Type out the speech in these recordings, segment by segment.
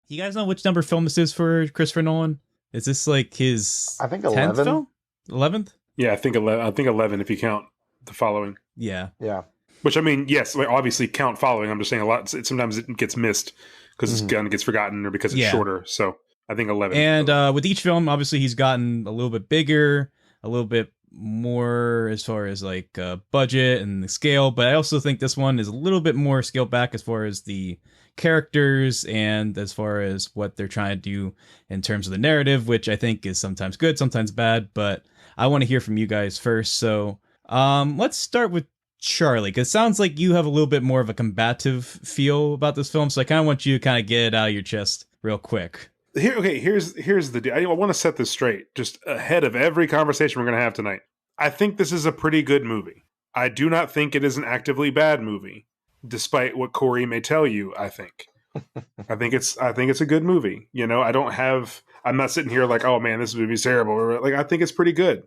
You guys know which number film this is for Christopher Nolan? Is this like his I think 10th 11. film? 11th? Yeah, I think 11. I think 11 if you count the following. Yeah. Yeah. Which I mean, yes, like, obviously count following. I'm just saying a lot. Sometimes it gets missed because it's Mhm. gun gets forgotten or because it's Yeah. shorter. So I think 11. And with each film, obviously, he's gotten a little bit bigger, a little bit more as far as like budget and the scale. But I also think this one is a little bit more scaled back as far as the characters and as far as what they're trying to do in terms of the narrative, which I think is sometimes good, sometimes bad. But I want to hear from you guys first. So let's start with Charlie, because it sounds like you have a little bit more of a combative feel about this film. So I kind of want you to kind of get it out of your chest real quick. Here's the deal. I want to set this straight, just ahead of every conversation we're going to have tonight. I think this is a pretty good movie. I do not think it is an actively bad movie, despite what Cory may tell you. I think it's a good movie. You know, I'm not sitting here like, oh man, this movie's terrible. Like, I think it's pretty good.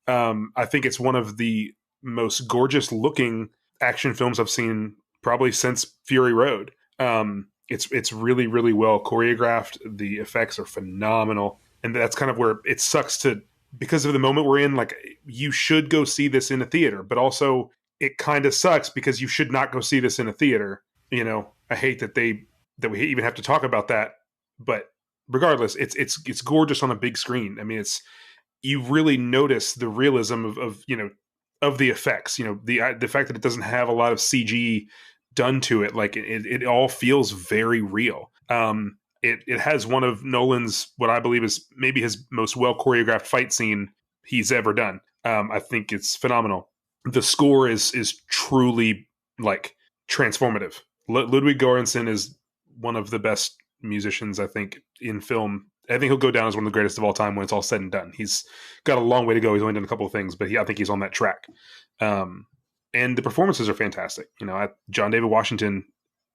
I think it's one of the most gorgeous looking action films I've seen probably since Fury Road. It's really, really well choreographed. The effects are phenomenal. And that's kind of where it sucks because of the moment we're in, like, you should go see this in a theater, but also it kind of sucks because you should not go see this in a theater. You know, I hate that we even have to talk about that, but regardless, it's gorgeous on a big screen. I mean, you really notice the realism of the effects, the fact that it doesn't have a lot of CG done to it. Like it all feels very real. It has one of Nolan's, what I believe is maybe his most well choreographed fight scene he's ever done. I think it's phenomenal. The score is truly like transformative. Ludwig Göransson is one of the best musicians, I think, in film. I think he'll go down as one of the greatest of all time when it's all said and done. He's got a long way to go. He's only done a couple of things, but I think he's on that track. And the performances are fantastic. John David Washington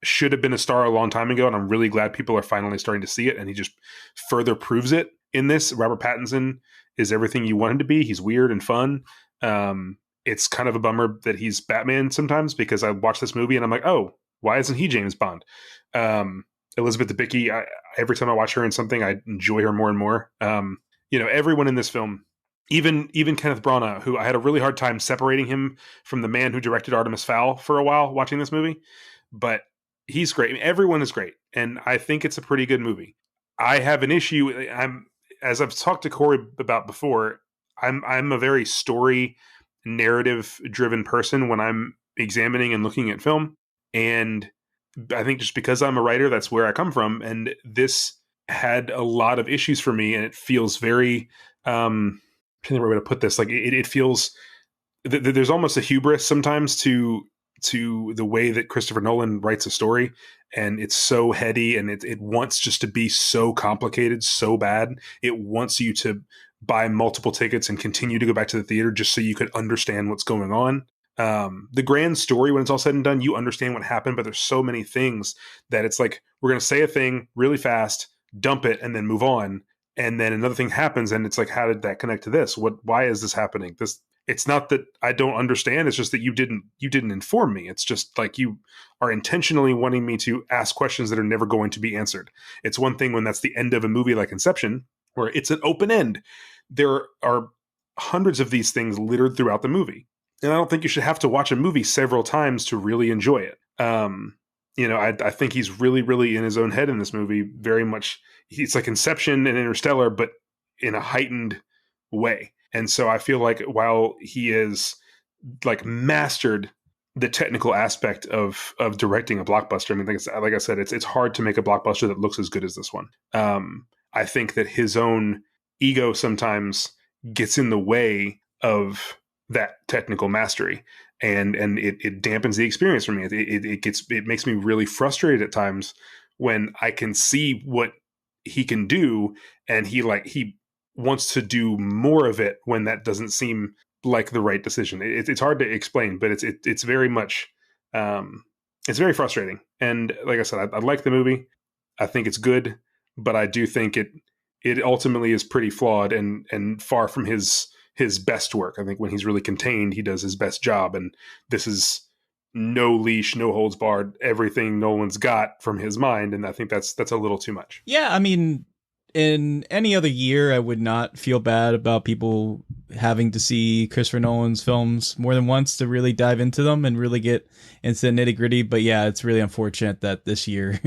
should have been a star a long time ago, and I'm really glad people are finally starting to see it, and he just further proves it in this. Robert Pattinson is everything you want him to be. He's weird and fun. It's kind of a bummer that he's Batman sometimes, because I watch this movie and I'm like, oh, why isn't he James Bond? Elizabeth Debicki, every time I watch her in something, I enjoy her more and more. Everyone in this film, even Kenneth Branagh, who I had a really hard time separating him from the man who directed Artemis Fowl for a while watching this movie, but he's great. I mean, everyone is great, and I think it's a pretty good movie. I have an issue. As I've talked to Cory about before, I'm a very story narrative driven person when I'm examining and looking at film, and I think just because I'm a writer, that's where I come from. And this had a lot of issues for me, and it feels very, I'm trying to think of the right way to put this. Like it feels, there's almost a hubris sometimes to the way that Christopher Nolan writes a story. And it's so heady, and it wants just to be so complicated, so bad. It wants you to buy multiple tickets and continue to go back to the theater just so you could understand what's going on. The grand story, when it's all said and done, you understand what happened, but there's so many things that it's like, we're going to say a thing really fast, dump it, and then move on. And then another thing happens, and it's like, how did that connect to this? Why is this happening? It's not that I don't understand. It's just that you didn't inform me. It's just like you are intentionally wanting me to ask questions that are never going to be answered. It's one thing when that's the end of a movie like Inception, where it's an open end. There are hundreds of these things littered throughout the movie. And I don't think you should have to watch a movie several times to really enjoy it. I think he's really, really in his own head in this movie. Very much, it's like Inception and Interstellar, but in a heightened way. And so I feel like while he is like mastered the technical aspect of directing a blockbuster, I mean, like I said, it's hard to make a blockbuster that looks as good as this one. I think that his own ego sometimes gets in the way of that technical mastery, and it dampens the experience for me. It makes me really frustrated at times when I can see what he can do, and he wants to do more of it when that doesn't seem like the right decision. It's hard to explain, but it's very much it's very frustrating. And like I said, I like the movie. I think it's good, but I do think it ultimately is pretty flawed and far from his best work. I think when he's really contained, he does his best job. And this is no leash, no holds barred, everything Nolan's got from his mind, and I think that's a little too much. Yeah, I mean, in any other year, I would not feel bad about people having to see Christopher Nolan's films more than once to really dive into them and really get into the nitty gritty. But yeah, it's really unfortunate that this year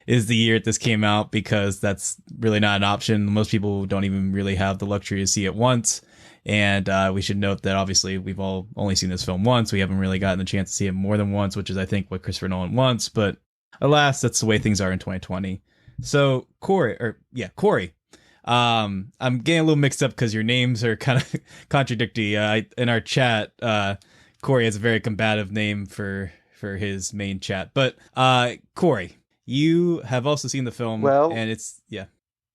is the year this came out, because that's really not an option. Most people don't even really have the luxury to see it once. And we should note that obviously we've all only seen this film once. We haven't really gotten the chance to see it more than once, which is, I think, what Christopher Nolan wants. But alas, that's the way things are in 2020. So Cory. I'm getting a little mixed up because your names are kind of contradictory. In our chat, Cory has a very combative name for his main chat. But Cory, you have also seen the film, Well, and it's yeah.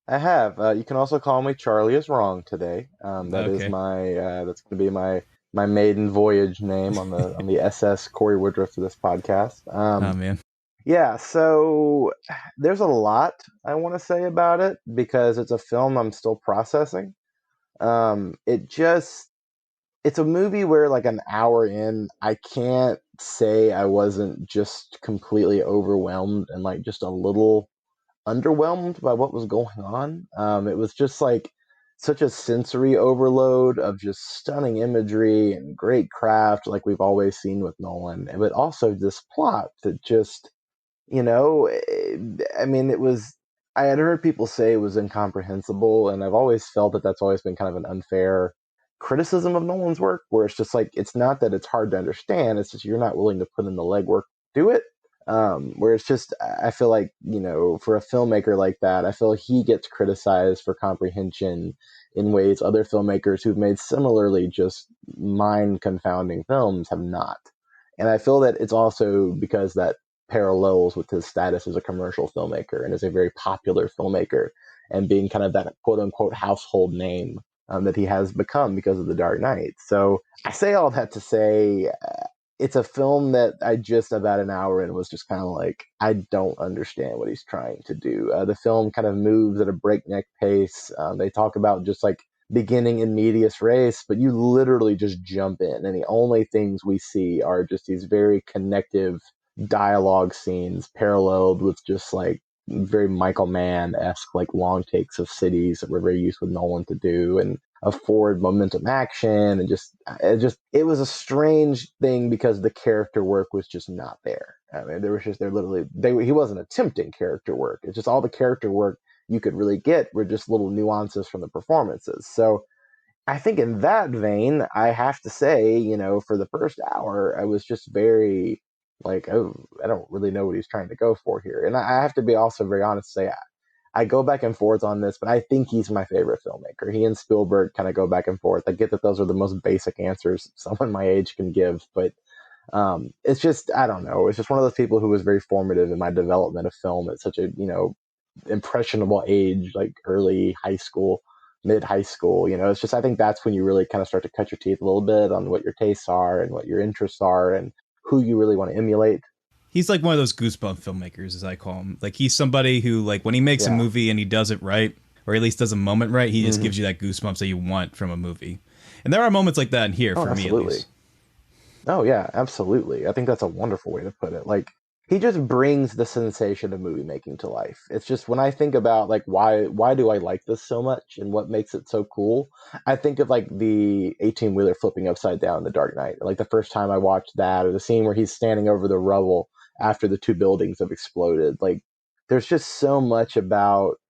I have. You can also call me Charlie is wrong today. That is Okay. my that's going to be my maiden voyage name on the SS Cory Woodroof for this podcast. Oh man. Yeah, so there's a lot I want to say about it because it's a film I'm still processing. It just it's a movie where like an hour in, I can't say I wasn't just completely overwhelmed and like just a little underwhelmed by what was going on. It was just like such a sensory overload of just stunning imagery and great craft, like we've always seen with Nolan, but also this plot that just, I mean, it was. I had heard people say it was incomprehensible, and I've always felt that that's always been kind of an unfair criticism of Nolan's work, where it's just like it's not that it's hard to understand; it's just you're not willing to put in the legwork to do it. Where it's just, I feel like, for a filmmaker like that, I feel he gets criticized for comprehension in ways other filmmakers who've made similarly just mind confounding films have not. And I feel that it's also because that parallels with his status as a commercial filmmaker and as a very popular filmmaker and being kind of that quote unquote household name that he has become because of The Dark Knight. So I say all that to say it's a film that I just about an hour in was just kind of like, I don't understand what he's trying to do. The film kind of moves at a breakneck pace. They talk about just like beginning in medias res, but you literally just jump in, and the only things we see are just these very connective dialogue scenes paralleled with just like very Michael Mann-esque like long takes of cities that were very used with Nolan to do, and a forward momentum action, and it was a strange thing because the character work was just not there. I mean, he wasn't attempting character work. It's just all the character work you could really get were just little nuances from the performances. So I think in that vein, I have to say, for the first hour, I was just very like, oh, I don't really know what he's trying to go for here. And I have to be also very honest to say, I go back and forth on this, but I think he's my favorite filmmaker. He and Spielberg kind of go back and forth. I get that those are the most basic answers someone my age can give, but it's just, I don't know. It's just one of those people who was very formative in my development of film at such a, impressionable age, like early high school, mid high school. It's just, I think that's when you really kind of start to cut your teeth a little bit on what your tastes are and what your interests are and who you really want to emulate. He's like one of those goosebump filmmakers, as I call him. Like, he's somebody who, like, when he makes a Yeah. movie and he does it right, or at least does a moment right, he just Mhm. gives you that goosebumps that you want from a movie. And there are moments like that in here, Oh, for me at absolutely. least. Oh yeah, absolutely. I think that's a wonderful way to put it. Like he just brings the sensation of movie making to life. It's just when I think about like why do I like this so much and what makes it so cool, I think of like the 18-wheeler flipping upside down in The Dark Knight. Like the first time I watched that, or the scene where he's standing over the rubble after the two buildings have exploded. Like there's just so much about,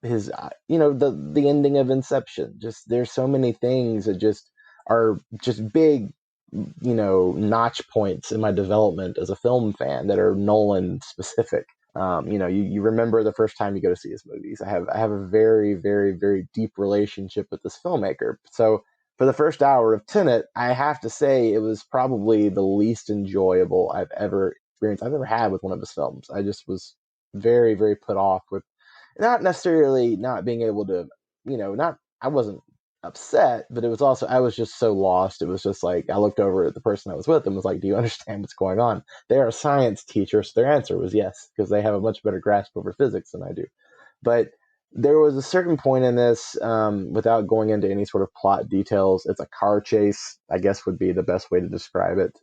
his the ending of Inception. Just there's so many things that just are just big notch points in my development as a film fan that are Nolan specific. You remember the first time you go to see his movies. I have a very, very, very deep relationship with this filmmaker. So for the first hour of Tenet, I have to say it was probably the least enjoyable I've ever had with one of his films. I just was very, very put off with not necessarily not being able to, not I wasn't upset, but it was also I was just so lost. It was just like I looked over at the person I was with and was like, "Do you understand what's going on?" They're a science teacher, so their answer was yes, because they have a much better grasp over physics than I do. But There was a certain point in this, without going into any sort of plot details, it's a car chase, I guess would be the best way to describe it,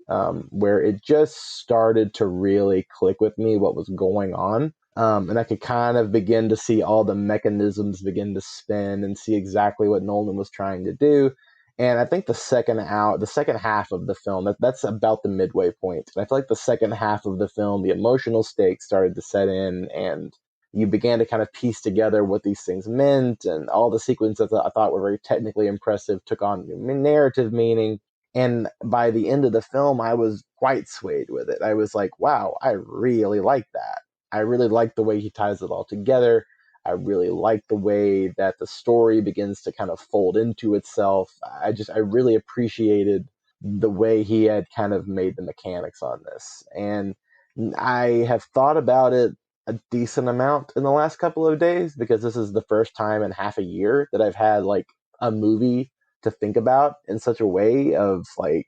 where it just started to really click with me what was going on. And I could kind of begin to see all the mechanisms begin to spin and see exactly what Nolan was trying to do. And I think the second half of the film, that's about the midway point. And I feel like the second half of the film, the emotional stakes started to set in, and you began to kind of piece together what these things meant, and all the sequences that I thought were very technically impressive took on narrative meaning. And by the end of the film, I was quite swayed with it. I was like, wow, I really like that. I really like the way he ties it all together. I really like the way that the story begins to kind of fold into itself. I really appreciated the way he had kind of made the mechanics on this. And I have thought about it a decent amount in the last couple of days, because this is the first time in half a year that I've had like a movie to think about in such a way of like,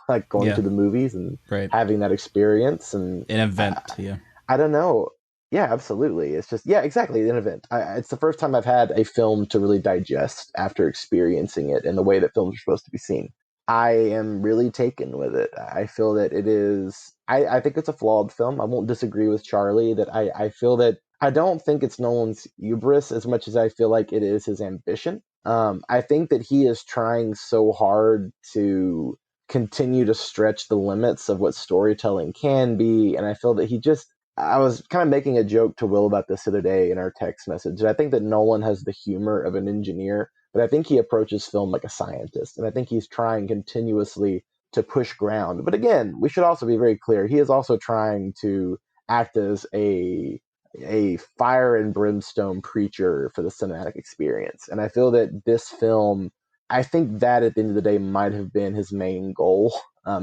like going Yeah, to the movies and right. having that experience. And An event, yeah. I don't know. Yeah, absolutely. It's just, yeah, exactly, an event. It's the first time I've had a film to really digest after experiencing it in the way that films are supposed to be seen. I am really taken with it. I feel that it is, I think it's a flawed film. I won't disagree with Charlie that I feel that I don't think it's Nolan's hubris as much as I feel like it is his ambition. I think that he is trying so hard to continue to stretch the limits of what storytelling can be. And I feel that I was kind of making a joke to Will about this the other day in our text message. I think that Nolan has the humor of an engineer, but I think he approaches film like a scientist. And I think he's trying continuously to push ground. But again, we should also be very clear. He is also trying to act as a fire and brimstone preacher for the cinematic experience. And I feel that this film, I think that at the end of the day might have been his main goal,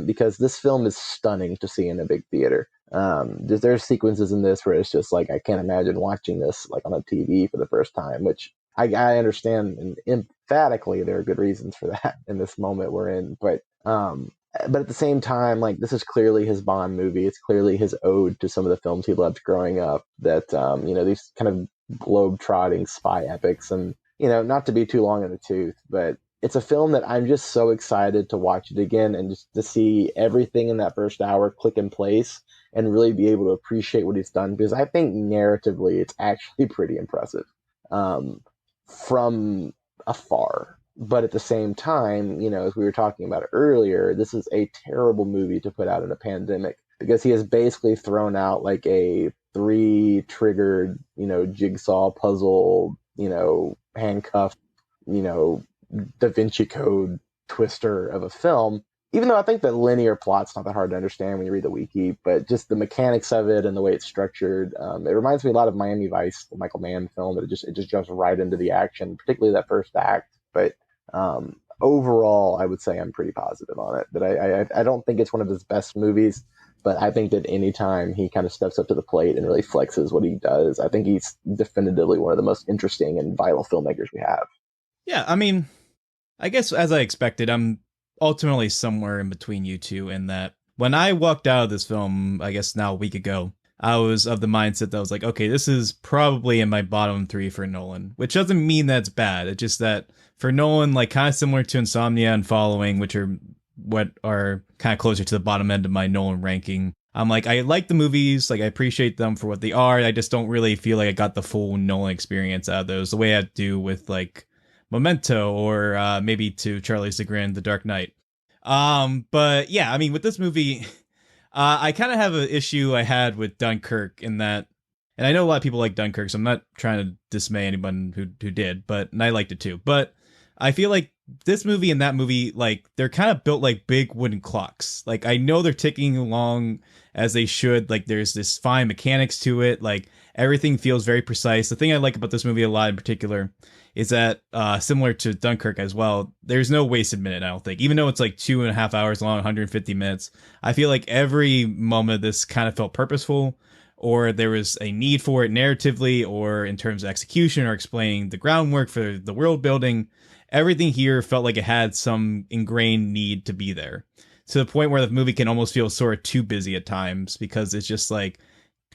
because this film is stunning to see in a big theater. There's sequences in this where it's just like I can't imagine watching this like on a TV for the first time, which I understand, and emphatically there are good reasons for that in this moment we're in. But at the same time, like this is clearly his Bond movie. It's clearly his ode to some of the films he loved growing up. That these kind of globe-trotting spy epics, and not to be too long in the tooth, but it's a film that I'm just so excited to watch it again and just to see everything in that first hour click in place and really be able to appreciate what he's done, because I think narratively it's actually pretty impressive, from afar. But at the same time, as we were talking about earlier, this is a terrible movie to put out in a pandemic, because he has basically thrown out like a three triggered, jigsaw puzzle, handcuffed, Da Vinci Code twister of a film. Even though I think the linear plot's not that hard to understand when you read the wiki, but just the mechanics of it and the way it's structured, it reminds me a lot of Miami Vice, the Michael Mann film. It just jumps right into the action, particularly that first act. But overall, I would say I'm pretty positive on it. That I don't think it's one of his best movies, but I think that anytime he kind of steps up to the plate and really flexes what he does, I think he's definitively one of the most interesting and vital filmmakers we have. Yeah, I mean, I guess as I expected, I'm ultimately somewhere in between you two in that when I walked out of this film, I guess now a week ago, I was of the mindset that I was like, okay, this is probably in my bottom three for Nolan, which doesn't mean that's bad. It's just that for Nolan, like kind of similar to Insomnia and Following, which are what are kind of closer to the bottom end of my Nolan ranking. I'm like, I like the movies, like I appreciate them for what they are. I just don't really feel like I got the full Nolan experience out of those the way I do with like Memento or maybe to Charlie's Chagrin, The Dark Knight. But yeah, I mean, with this movie, I kind of have an issue I had with Dunkirk in that, and I know a lot of people like Dunkirk, so I'm not trying to dismay anyone who did, and I liked it too. But I feel like this movie and that movie, like they're kind of built like big wooden clocks. Like I know they're ticking along as they should. Like there's this fine mechanics to it. Like everything feels very precise. The thing I like about this movie a lot in particular is that similar to Dunkirk as well, there's no wasted minute, I don't think. Even though it's like 2.5 hours long, 150 minutes, I feel like every moment of this kind of felt purposeful, or there was a need for it narratively, or in terms of execution, or explaining the groundwork for the world building. Everything here felt like it had some ingrained need to be there, to the point where the movie can almost feel sort of too busy at times, because it's just like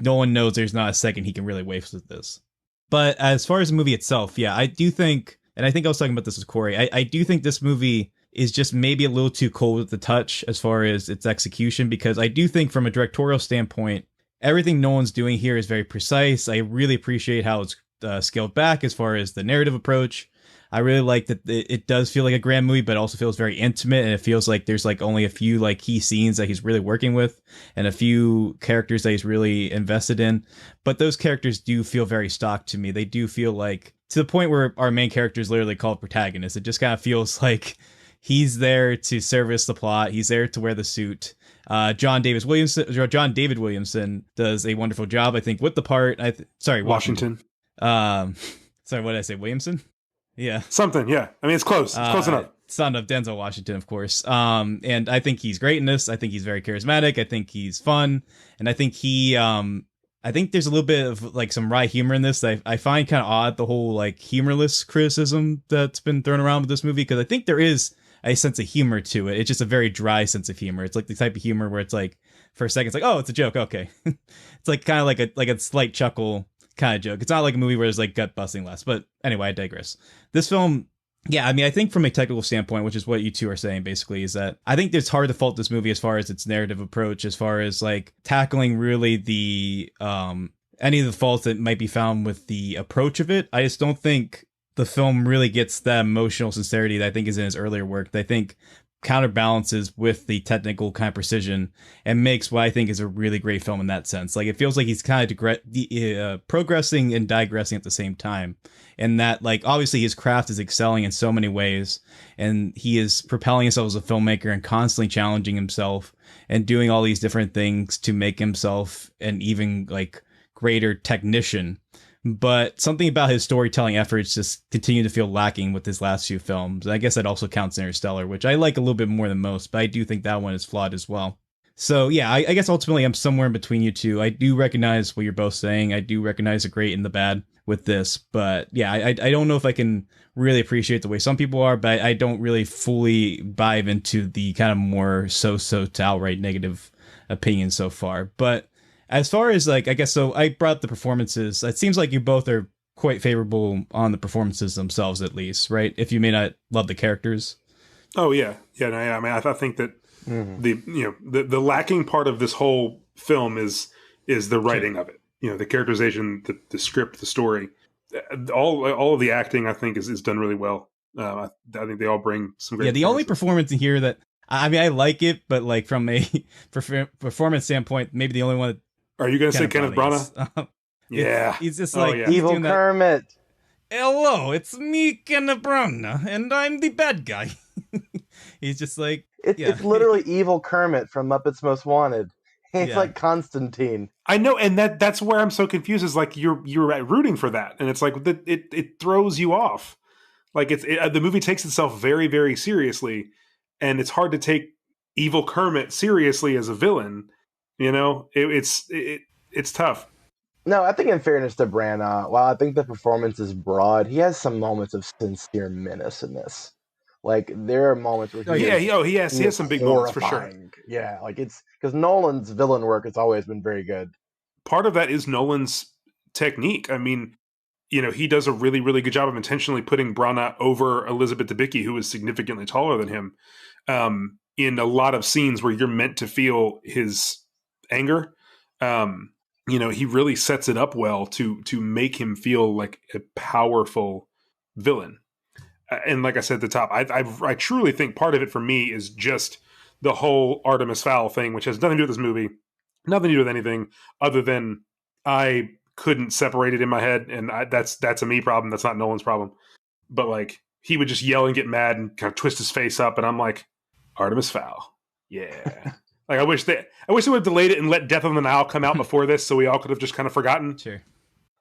no one knows there's not a second he can really waste with this. But as far as the movie itself, yeah, I do think, and I think I was talking about this with Corey, I do think this movie is just maybe a little too cold with the touch as far as its execution, because I do think from a directorial standpoint, everything Nolan's doing here is very precise. I really appreciate how it's scaled back as far as the narrative approach. I really like that it does feel like a grand movie, but also feels very intimate, and it feels like there's like only a few like key scenes that he's really working with, and a few characters that he's really invested in. But those characters do feel very stock to me. They do feel like, to the point where our main character is literally called protagonist. It just kind of feels like he's there to service the plot. He's there to wear the suit. John David Williamson does a wonderful job, I think, with the part. Sorry, Washington. Sorry, what did I say? Williamson? Yeah. Something, yeah. I mean, it's close. It's close enough. Son of Denzel Washington, of course. And I think he's great in this. I think he's very charismatic. I think he's fun. And I think I think there's a little bit of like some wry humor in this. I find kind of odd, the whole like humorless criticism that's been thrown around with this movie, because I think there is a sense of humor to it. It's just a very dry sense of humor. It's like the type of humor where it's like, for a second, it's like, oh, it's a joke. Okay. It's like kind of like a slight chuckle kind of joke. It's not like a movie where there's like gut busting less. But anyway, I digress. This film, yeah, I mean, I think from a technical standpoint, which is what you two are saying basically, is that I think it's hard to fault this movie as far as its narrative approach, as far as like tackling really the any of the faults that might be found with the approach of it. I just don't think the film really gets that emotional sincerity that I think is in his earlier work, that I think counterbalances with the technical kind of precision and makes what I think is a really great film in that sense. Like, it feels like he's kind of progressing and digressing at the same time. And that, like, obviously his craft is excelling in so many ways, and he is propelling himself as a filmmaker and constantly challenging himself and doing all these different things to make himself an even like greater technician. But something about his storytelling efforts just continue to feel lacking with his last few films. And I guess that also counts Interstellar, which I like a little bit more than most, but I do think that one is flawed as well. So yeah, I guess ultimately I'm somewhere in between you two. I do recognize what you're both saying. I do recognize the great and the bad with this, but yeah, I don't know if I can really appreciate the way some people are, but I don't really fully dive into the kind of more so to outright negative opinion so far. But as far as like, I guess, so I brought up the performances. It seems like you both are quite favorable on the performances themselves, at least, right? If you may not love the characters. Oh yeah, yeah. No, yeah. I mean, I think that the lacking part of this whole film is the writing of it. You know, the characterization, the script, the story, all of the acting. I think is done really well. I think they all bring some great. Yeah, the only performance in here that I mean, I like it, but like from a performance standpoint, maybe the only one that. Are you going to say Kenneth Branagh? Yeah. He's just like... yeah. Evil Kermit. Hello, it's me, Kenneth Branagh, and I'm the bad guy. He's just like... It's literally Evil Kermit from Muppets Most Wanted. It's like Constantine. I know, and that's where I'm so confused, is like you're rooting for that, and it's like it throws you off. Like the movie takes itself very, very seriously, and it's hard to take Evil Kermit seriously as a villain. You know, it's tough. No, I think in fairness to Branagh, while I think the performance is broad, he has some moments of sincere menace in this. Like, there are moments where he has some big moments for sure. Yeah, like it's because Nolan's villain work has always been very good. Part of that is Nolan's technique. I mean, you know, he does a really, really good job of intentionally putting Branagh over Elizabeth Debicki, who is significantly taller than him, in a lot of scenes where you're meant to feel his anger. You know, he really sets it up well to make him feel like a powerful villain. And like I said at the top, I truly think part of it for me is just the whole Artemis Fowl thing, which has nothing to do with this movie, nothing to do with anything other than I couldn't separate it in my head, and that's a me problem. That's not Nolan's problem. But like, he would just yell and get mad and kind of twist his face up, and I'm like, Artemis Fowl, yeah. Like, I wish they would have delayed it and let Death on the Nile come out before this, so we all could have just kind of forgotten. Sure.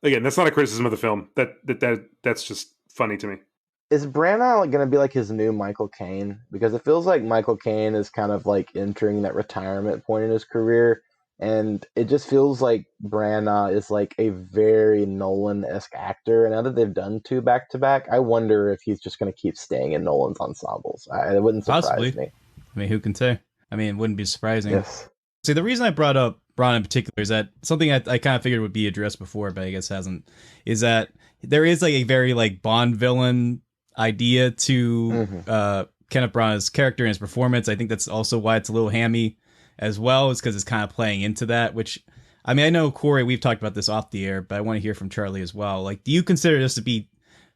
Again, that's not a criticism of the film. That's just funny to me. Is Branagh going to be like his new Michael Caine? Because it feels like Michael Caine is kind of like entering that retirement point in his career, and it just feels like Branagh is like a very Nolan-esque actor. And now that they've done two back-to-back, I wonder if he's just going to keep staying in Nolan's ensembles. It wouldn't surprise me. I mean, who can say? I mean, it wouldn't be surprising. Yes. See, the reason I brought up Braun in particular is that something I kind of figured would be addressed before, but I guess hasn't. Is that there is like a very like Bond villain idea to Kenneth Branagh's character and his performance. I think that's also why it's a little hammy as well, is because it's kind of playing into that. Which, I mean, I know Cory, we've talked about this off the air, but I want to hear from Charlie as well. Like, do you consider this to be,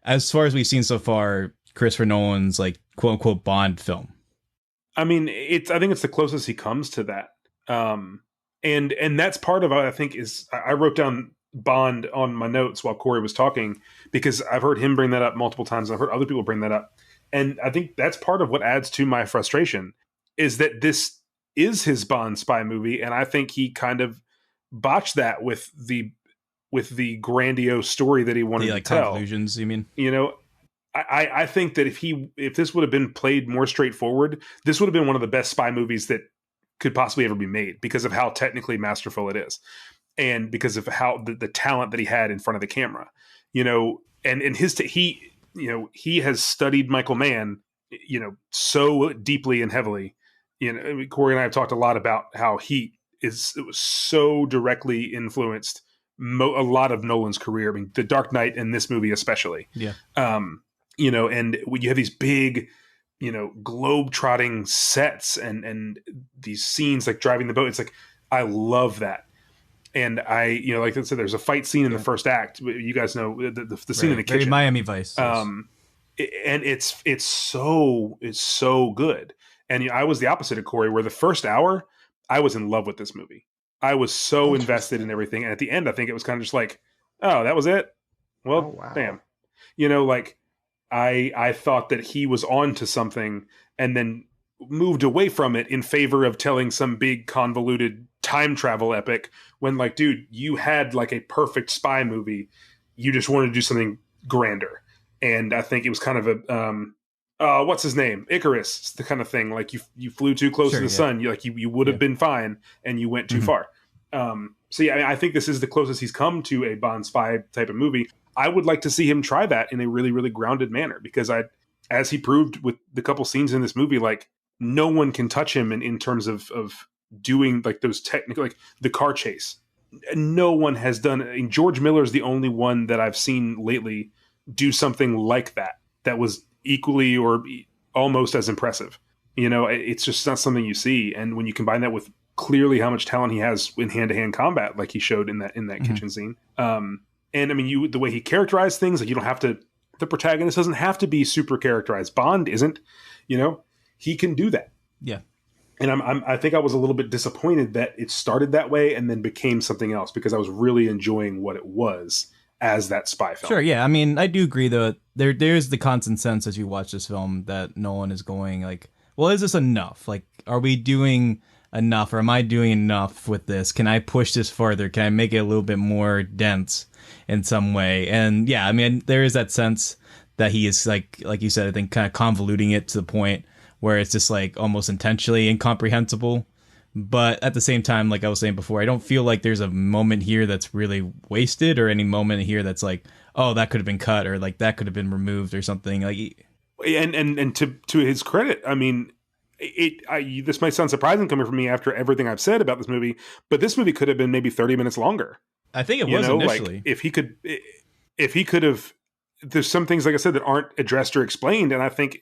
as far as we've seen so far, Christopher Nolan's like quote unquote Bond film? I mean, I think it's the closest he comes to that. And that's part of what I think is, I wrote down Bond on my notes while Cory was talking, because I've heard him bring that up multiple times. I've heard other people bring that up. And I think that's part of what adds to my frustration, is that this is his Bond spy movie. And I think he kind of botched that with the grandiose story that he wanted to tell. Conclusions, you mean? You know, I think that if this would have been played more straightforward, this would have been one of the best spy movies that could possibly ever be made, because of how technically masterful it is, and because of how the talent that he had in front of the camera, you know, and he has studied Michael Mann, you know, so deeply and heavily. You know, I mean, Cory and I have talked a lot about how Heat was so directly influenced a lot of Nolan's career. I mean, The Dark Knight and this movie especially. Yeah. You know, and when you have these big, you know, globe-trotting sets and these scenes like driving the boat, it's like, I love that. And you know, like I said, there's a fight scene in the first act. You guys know the scene in the kitchen. Very Miami Vice. And it's so good. And I was the opposite of Cory, where the first hour, I was in love with this movie. I was so invested in everything. And at the end, I think it was kind of just like, oh, that was it? Well, damn. You know, like, I thought that he was on to something, and then moved away from it in favor of telling some big convoluted time travel epic, when, like, dude, you had like a perfect spy movie. You just wanted to do something grander. And I think it was kind of a, what's his name? Icarus. It's the kind of thing, like you flew too close to the sun. You would have been fine, and you went too far. So yeah, I think this is the closest he's come to a Bond spy type of movie. I would like to see him try that in a really, really grounded manner, because as he proved with the couple scenes in this movie, like, no one can touch him in terms of doing like those technical, like the car chase. No one has done. I mean, George Miller is the only one that I've seen lately do something like that was equally or almost as impressive. You know, it's just not something you see. And when you combine that with clearly how much talent he has in hand-to-hand combat, like he showed in that kitchen scene. And I mean, the way he characterized things, like, you don't have to, the protagonist doesn't have to be super characterized. Bond isn't, you know, he can do that. Yeah. And I think I was a little bit disappointed that it started that way and then became something else, because I was really enjoying what it was as that spy film. Sure. Yeah. I mean, I do agree though. There's the constant sense as you watch this film that Nolan is going like, well, is this enough? Like, are we doing enough, or am I doing enough with this? Can I push this farther? Can I make it a little bit more dense in some way? And yeah, I mean, there is that sense that he is like you said, I think kind of convoluting it to the point where it's just like almost intentionally incomprehensible. But at the same time, like I was saying before, I don't feel like there's a moment here that's really wasted, or any moment here that's like, oh, that could have been cut, or like that could have been removed or something. Like, and to his credit, I mean, this might sound surprising coming from me after everything I've said about this movie, but this movie could have been maybe 30 minutes longer. I think it was initially. Like, if he could have, there's some things, like I said, that aren't addressed or explained. And I think,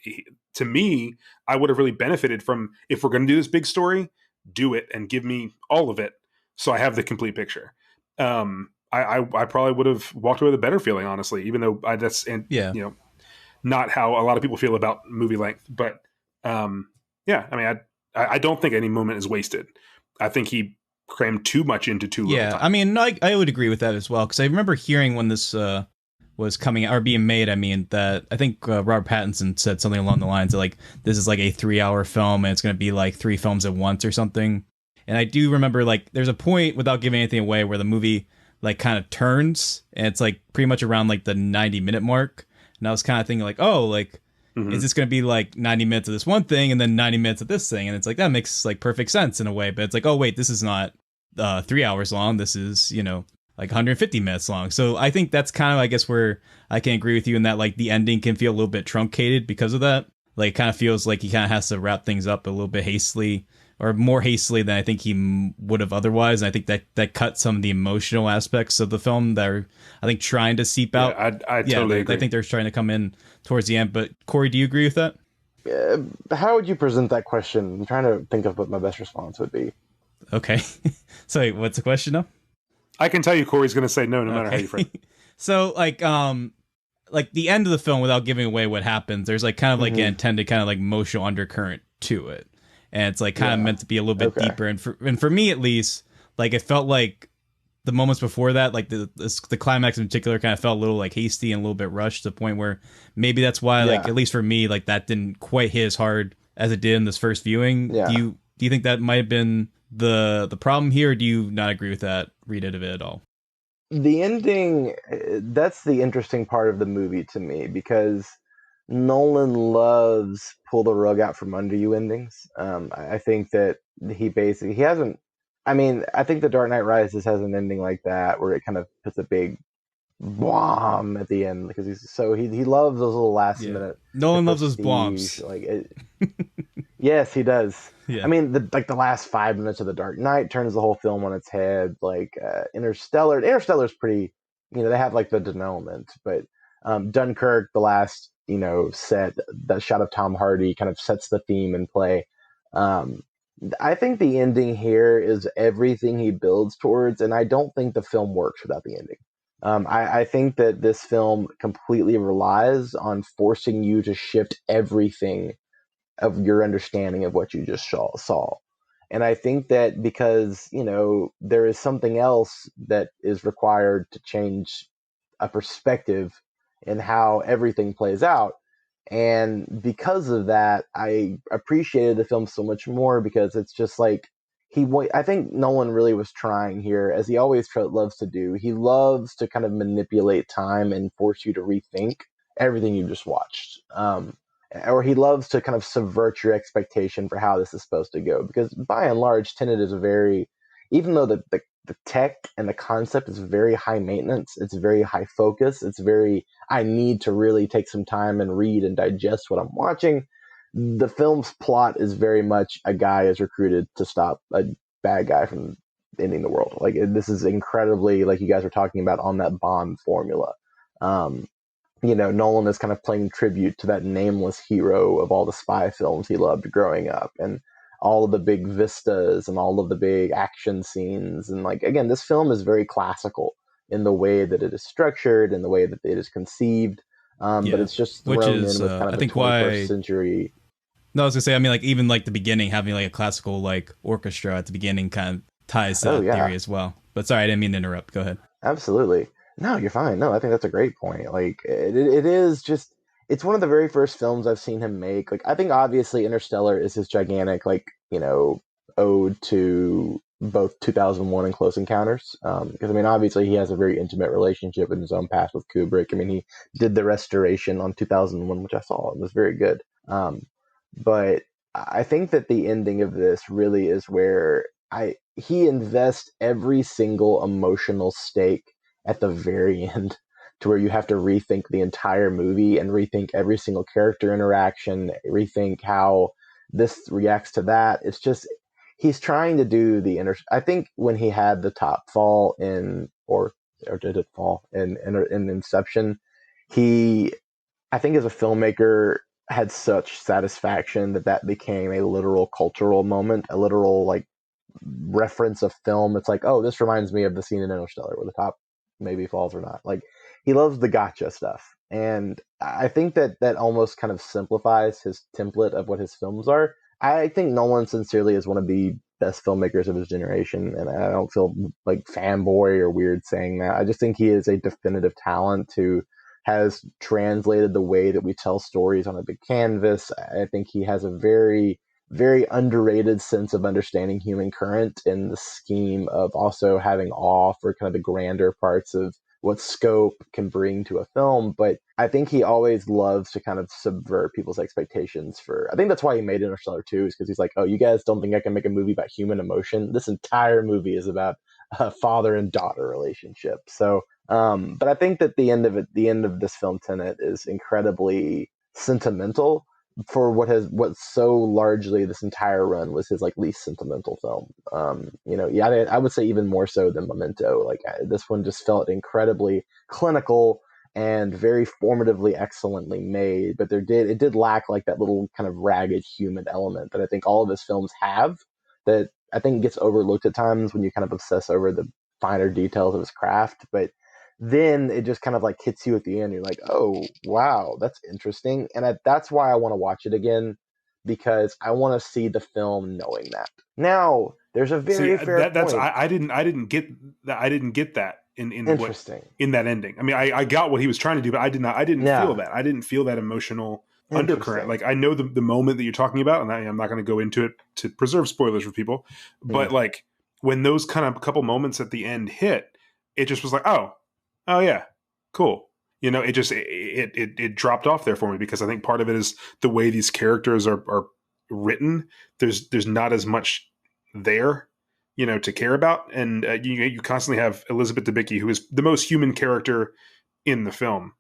to me, I would have really benefited from, if we're going to do this big story, do it and give me all of it, so I have the complete picture. I probably would have walked away with a better feeling, honestly, even though you know, not how a lot of people feel about movie length. But yeah, I mean, I don't think any moment is wasted. I think he crammed too much into too little time. I mean, I would agree with that as well, because I remember hearing when this was coming out or being made, I mean, that I think Robert Pattinson said something along the lines of like, this is like a 3-hour film and it's going to be like 3 films at once or something. And I do remember, like, there's a point, without giving anything away, where the movie like kind of turns, and it's like pretty much around like the 90-minute mark. And I was kind of thinking like, oh, like, is this going to be like 90 minutes of this one thing and then 90 minutes of this thing? And it's like, that makes like perfect sense in a way. But it's like, oh, wait, this is not 3 hours long. This is, you know, like 150 minutes long. So I think that's kind of, I guess, where I can agree with you in that, like, the ending can feel a little bit truncated because of that. Like, it kind of feels like he kind of has to wrap things up a little bit hastily or more hastily than I think he would have otherwise. And I think that cut some of the emotional aspects of the film that are, I think, trying to seep out. I totally agree. I think they're trying to come in towards the end. But Corey, do you agree with that? How would you present that question? I'm trying to think of what my best response would be. Okay. So wait, what's the question now? I can tell you Corey's going to say no matter how you frame it. So like the end of the film, without giving away what happens, there's like kind of like an intended kind of like emotional undercurrent to it, and it's like kind of meant to be a little bit deeper. And for me at least, like it felt like the moments before that, like the climax in particular, kind of felt a little like hasty and a little bit rushed to the point where maybe that's why like at least for me, like that didn't quite hit as hard as it did in this first viewing. Yeah. Do you think that might have been the problem here, or do you not agree with that read of it at all? The ending, that's the interesting part of the movie to me, because Nolan loves pull the rug out from under you endings. I think that he hasn't, I mean, I think The Dark Knight Rises has an ending like that where it kind of puts a big bomb at the end, because he loves those little last minute. Nolan loves those bombs. Yes, he does. Yeah. I mean, the last 5 minutes of The Dark Knight turns the whole film on its head. Like Interstellar's pretty, they have like the denouement, but Dunkirk, the last, set, that shot of Tom Hardy kind of sets the theme in play. I think the ending here is everything he builds towards, and I don't think the film works without the ending. I think that this film completely relies on forcing you to shift everything of your understanding of what you just saw. And I think that because, there is something else that is required to change a perspective in how everything plays out. And because of that, I appreciated the film so much more, because it's just like, I think Nolan really was trying here, as he always loves to do. He loves to kind of manipulate time and force you to rethink everything you just watched. Or he loves to kind of subvert your expectation for how this is supposed to go. Because by and large, Tenet is even though the tech and the concept is very high maintenance, it's very high focus, I need to really take some time and read and digest what I'm watching. The film's plot is very much a guy is recruited to stop a bad guy from ending the world. Like, this is incredibly, like you guys were talking about, on that Bond formula. Nolan is kind of playing tribute to that nameless hero of all the spy films he loved growing up, and all of the big vistas and all of the big action scenes. And like, again, this film is very classical in the way that it is structured and the way that it is conceived. But it's just thrown in with kind of I think 21st century. No, I was gonna say, I mean, like even like the beginning, having like a classical like orchestra at the beginning kind of ties that theory as well. But sorry, I didn't mean to interrupt. Go ahead. Absolutely. No, you're fine. No, I think that's a great point. Like, it is just, it's one of the very first films I've seen him make. Like, I think obviously Interstellar is his gigantic, like, ode to both 2001 and Close Encounters. Because, I mean, obviously he has a very intimate relationship in his own past with Kubrick. I mean, he did the restoration on 2001, which I saw. It was very good. But I think that the ending of this really is where he invests every single emotional stake at the very end, to where you have to rethink the entire movie and rethink every single character interaction, rethink how this reacts to that. It's just, he's trying to do I think when he had the top fall or did it fall in Inception, I think as a filmmaker had such satisfaction that became a literal cultural moment, a literal like reference of film. It's like, oh, this reminds me of the scene in Interstellar where the top maybe falls or not. Like, he loves the gotcha stuff, and I think that almost kind of simplifies his template of what his films are. I think Nolan sincerely is one of the best filmmakers of his generation, and I don't feel like fanboy or weird saying that. I just think he is a definitive talent who has translated the way that we tell stories on a big canvas. I think he has a very, very underrated sense of understanding human current in the scheme of also having awe for kind of the grander parts of what scope can bring to a film. But I think he always loves to kind of subvert people's expectations I think that's why he made Interstellar 2, is because he's like, oh, you guys don't think I can make a movie about human emotion? This entire movie is about a father and daughter relationship. So, but I think that the end of this film, Tenet, is incredibly sentimental, for what's so largely this entire run was his like least sentimental film. Yeah, I would say even more so than Memento. Like this one just felt incredibly clinical and very formatively excellently made, but it did lack like that little kind of ragged human element that I think all of his films have, that I think gets overlooked at times when you kind of obsess over the finer details of his craft. But then it just kind of like hits you at the end. You're like, oh wow, that's interesting, and that's why I want to watch it again, because I want to see the film knowing that. Now, there's a See, very fair that's point. I didn't get that. I didn't get that in Interesting. in that ending. I mean, I got what he was trying to do, but I didn't Yeah. feel that. I didn't feel that emotional undercurrent. Like I know the moment that you're talking about, and I'm not going to go into it to preserve spoilers for people, but like when those kind of couple moments at the end hit, it just was like, oh yeah, cool. You know, it dropped off there for me, because I think part of it is the way these characters are written. There's not as much there, you know, to care about, and you constantly have Elizabeth Debicki, who is the most human character in the film.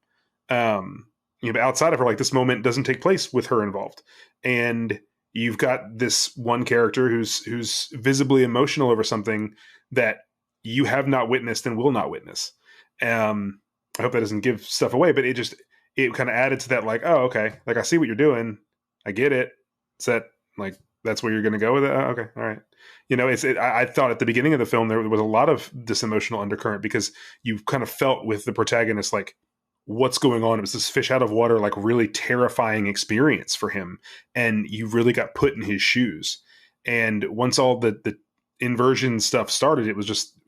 You know, outside of her, like this moment doesn't take place with her involved, and you've got this one character who's visibly emotional over something that you have not witnessed and will not witness. I hope that doesn't give stuff away, but it kind of added to that, like, oh, okay, like I see what you're doing, I get it. Is that like that's where you're going to go with it? Oh, okay, all right. You know, I thought at the beginning of the film there was a lot of this emotional undercurrent, because you kind of felt with the protagonist like what's going on. It was this fish out of water, like really terrifying experience for him, and you really got put in his shoes. And once all the inversion stuff started,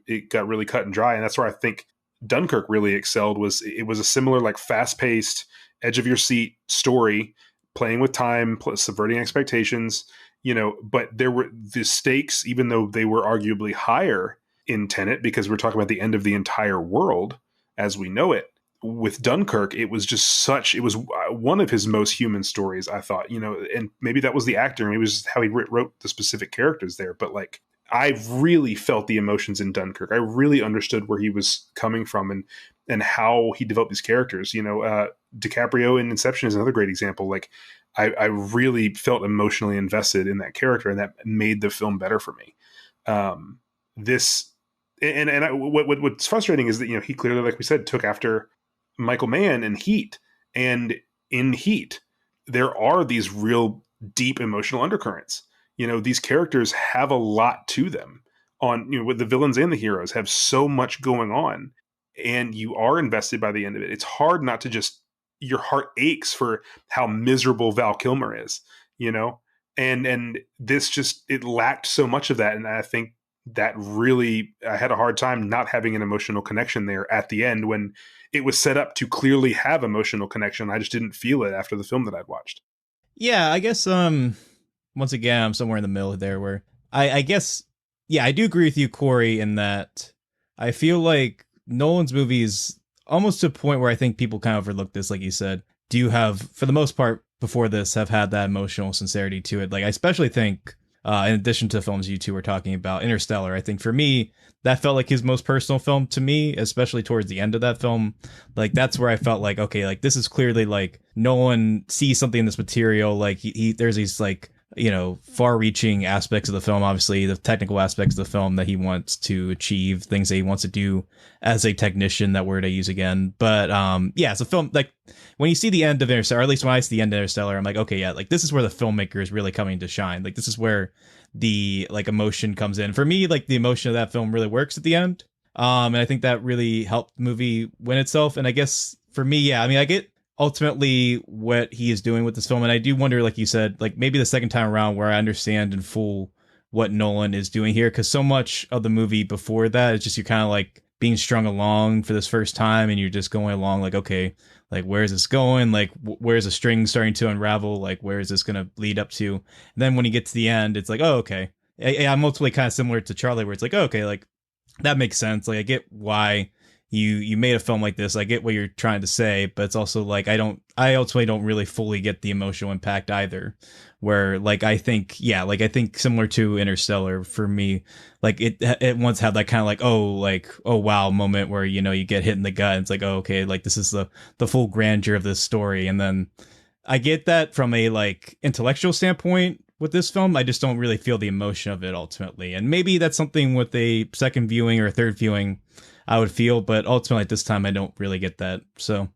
it got really cut and dry, and that's where I think Dunkirk really excelled. It was a similar like fast paced, edge of your seat story, playing with time, subverting expectations, you know, but there were the stakes, even though they were arguably higher in Tenet, because we're talking about the end of the entire world as we know it. With Dunkirk, it was one of his most human stories, I thought, you know, and maybe that was the actor, maybe it was just how he wrote the specific characters there. But like, I really felt the emotions in Dunkirk. I really understood where he was coming from and how he developed these characters. You know, DiCaprio in Inception is another great example. Like, I really felt emotionally invested in that character, and that made the film better for me. What's frustrating is that, you know, he clearly, like we said, took after Michael Mann in Heat, and in Heat there are these real deep emotional undercurrents. You know, these characters have a lot to them. On, you know, with the villains and the heroes have so much going on, and you are invested by the end of it. It's hard not to just, your heart aches for how miserable Val Kilmer is, you know, and this just, it lacked so much of that. And I think that really, I had a hard time not having an emotional connection there at the end, when it was set up to clearly have emotional connection. I just didn't feel it after the film that I'd watched. Yeah, I guess once again I'm somewhere in the middle there, where I guess, yeah, I do agree with you, Cory, in that I feel like Nolan's movies, almost to a point where I think people kind of overlook this, like you said, do have, for the most part before this, have had that emotional sincerity to it. Like I especially think, in addition to the films you two were talking about, Interstellar, I think for me, that felt like his most personal film to me, especially towards the end of that film. Like that's where I felt like, okay, like this is clearly like Nolan sees something in this material. Like he there's these like, you know, far-reaching aspects of the film, obviously the technical aspects of the film that he wants to achieve, things that he wants to do as a technician, that word I use again. But yeah, it's a film, like when you see the end of Interstellar, or at least when I see the end of Interstellar, I'm like, okay, yeah, like this is where the filmmaker is really coming to shine. Like this is where the like emotion comes in. For me, like the emotion of that film really works at the end. And I think that really helped the movie win itself. And I guess for me, yeah, I mean, I get ultimately what he is doing with this film, and I do wonder, like you said, like maybe the second time around where I understand in full what Nolan is doing here, because so much of the movie before that is just you kind of like being strung along for this first time, and you're just going along like, okay, like where is this going, like where's the string starting to unravel, like where is this going to lead up to. And then when you get to the end, it's like, oh, okay. I'm ultimately kind of similar to Charlie, where it's like, oh, okay, like that makes sense, like I get why you made a film like this. I get what you're trying to say, but it's also like I ultimately don't really fully get the emotional impact either. Where like I think similar to Interstellar, for me, like it once had that kind of like oh wow moment where, you know, you get hit in the gut and it's like, oh, okay, like this is the full grandeur of this story. And then I get that from a like intellectual standpoint with this film. I just don't really feel the emotion of it ultimately. And maybe that's something with a second viewing or a third viewing I would feel, but ultimately at this time I don't really get that. So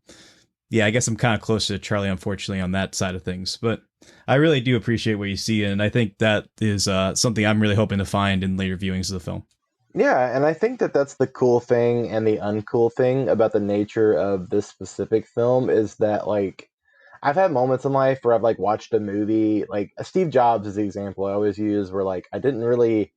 yeah, I guess I'm kind of closer to Charlie, unfortunately, on that side of things. But I really do appreciate what you see, and I think that is something I'm really hoping to find in later viewings of the film. Yeah, and I think that that's the cool thing and the uncool thing about the nature of this specific film is that like I've had moments in life where I've like watched a movie, like Steve Jobs is the example I always use, where like I didn't really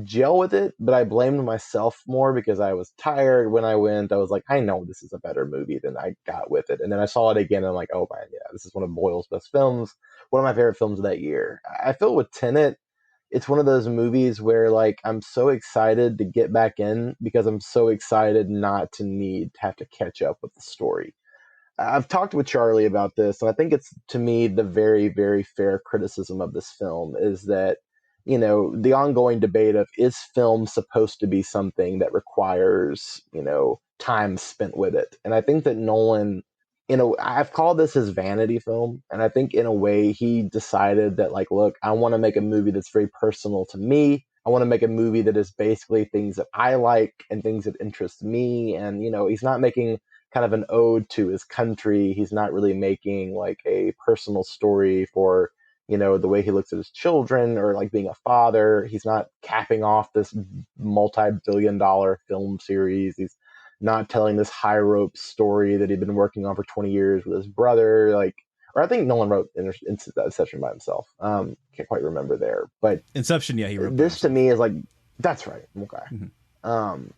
gel with it, but I blamed myself more because I was tired when I went. I was like, I know this is a better movie than I got with it. And then I saw it again and I'm like, oh man, yeah, this is one of Boyle's best films, one of my favorite films of that year. I feel with Tenet, it's one of those movies where like I'm so excited to get back in because I'm so excited not to need to have to catch up with the story. I've talked with Charlie about this, and I think it's to me the very, very fair criticism of this film is that, you know, the ongoing debate of is film supposed to be something that requires, you know, time spent with it. And I think that Nolan, you know, I've called this his vanity film, and I think in a way he decided that, like, look, I want to make a movie that's very personal to me. I want to make a movie that is basically things that I like and things that interest me. And, you know, he's not making kind of an ode to his country. He's not really making like a personal story for, you know, the way he looks at his children or like being a father. He's not capping off this multi-billion-dollar film series. He's not telling this high rope story that he'd been working on for 20 years with his brother. Like, or I think Nolan wrote Inception by himself. Can't quite remember there, but Inception, yeah, he wrote by this to himself. me is like, that's right. Okay. Um,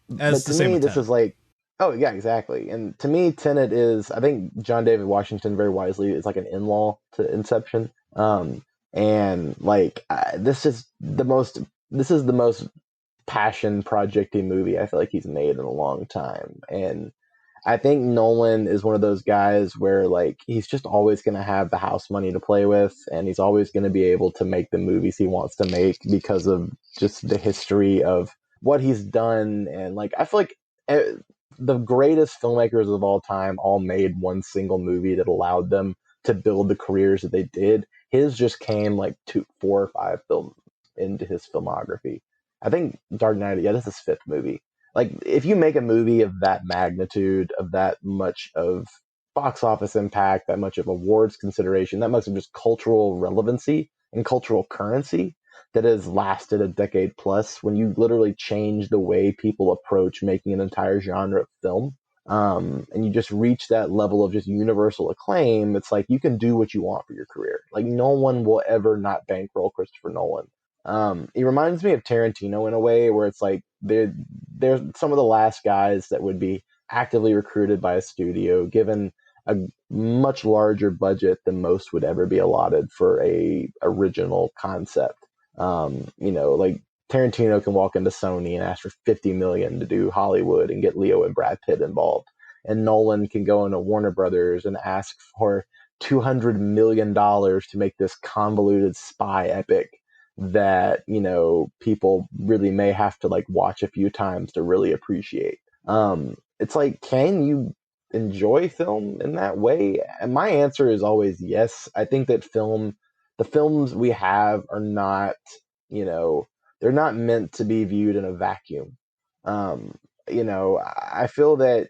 but to me, this is like, oh yeah, exactly. And to me, Tenet is, I think John David Washington very wisely is like an in-law to Inception. And like this is the most passion projecty movie I feel like he's made in a long time. And I think Nolan is one of those guys where like he's just always going to have the house money to play with, and he's always going to be able to make the movies he wants to make because of just the history of what he's done. And like I feel like the greatest filmmakers of all time all made one single movie that allowed them to build the careers that they did. His just came like 4 or 5 films into his filmography. I think Dark Knight, yeah, this is his fifth movie. Like, if you make a movie of that magnitude, of that much of box office impact, that much of awards consideration, that much of just cultural relevancy and cultural currency that has lasted a decade plus, when you literally change the way people approach making an entire genre of film, and you just reach that level of just universal acclaim, it's like you can do what you want for your career. Like, no one will ever not bankroll Christopher Nolan. He reminds me of Tarantino in a way where it's like they're some of the last guys that would be actively recruited by a studio, given a much larger budget than most would ever be allotted for a original concept. You know, like Tarantino can walk into Sony and ask for 50 million to do Hollywood and get Leo and Brad Pitt involved, and Nolan can go into Warner Brothers and ask for $200 million to make this convoluted spy epic that, you know, people really may have to like watch a few times to really appreciate. It's like, can you enjoy film in that way? And my answer is always yes. I think that the films we have are not, you know, they're not meant to be viewed in a vacuum. Um, you know, I feel that,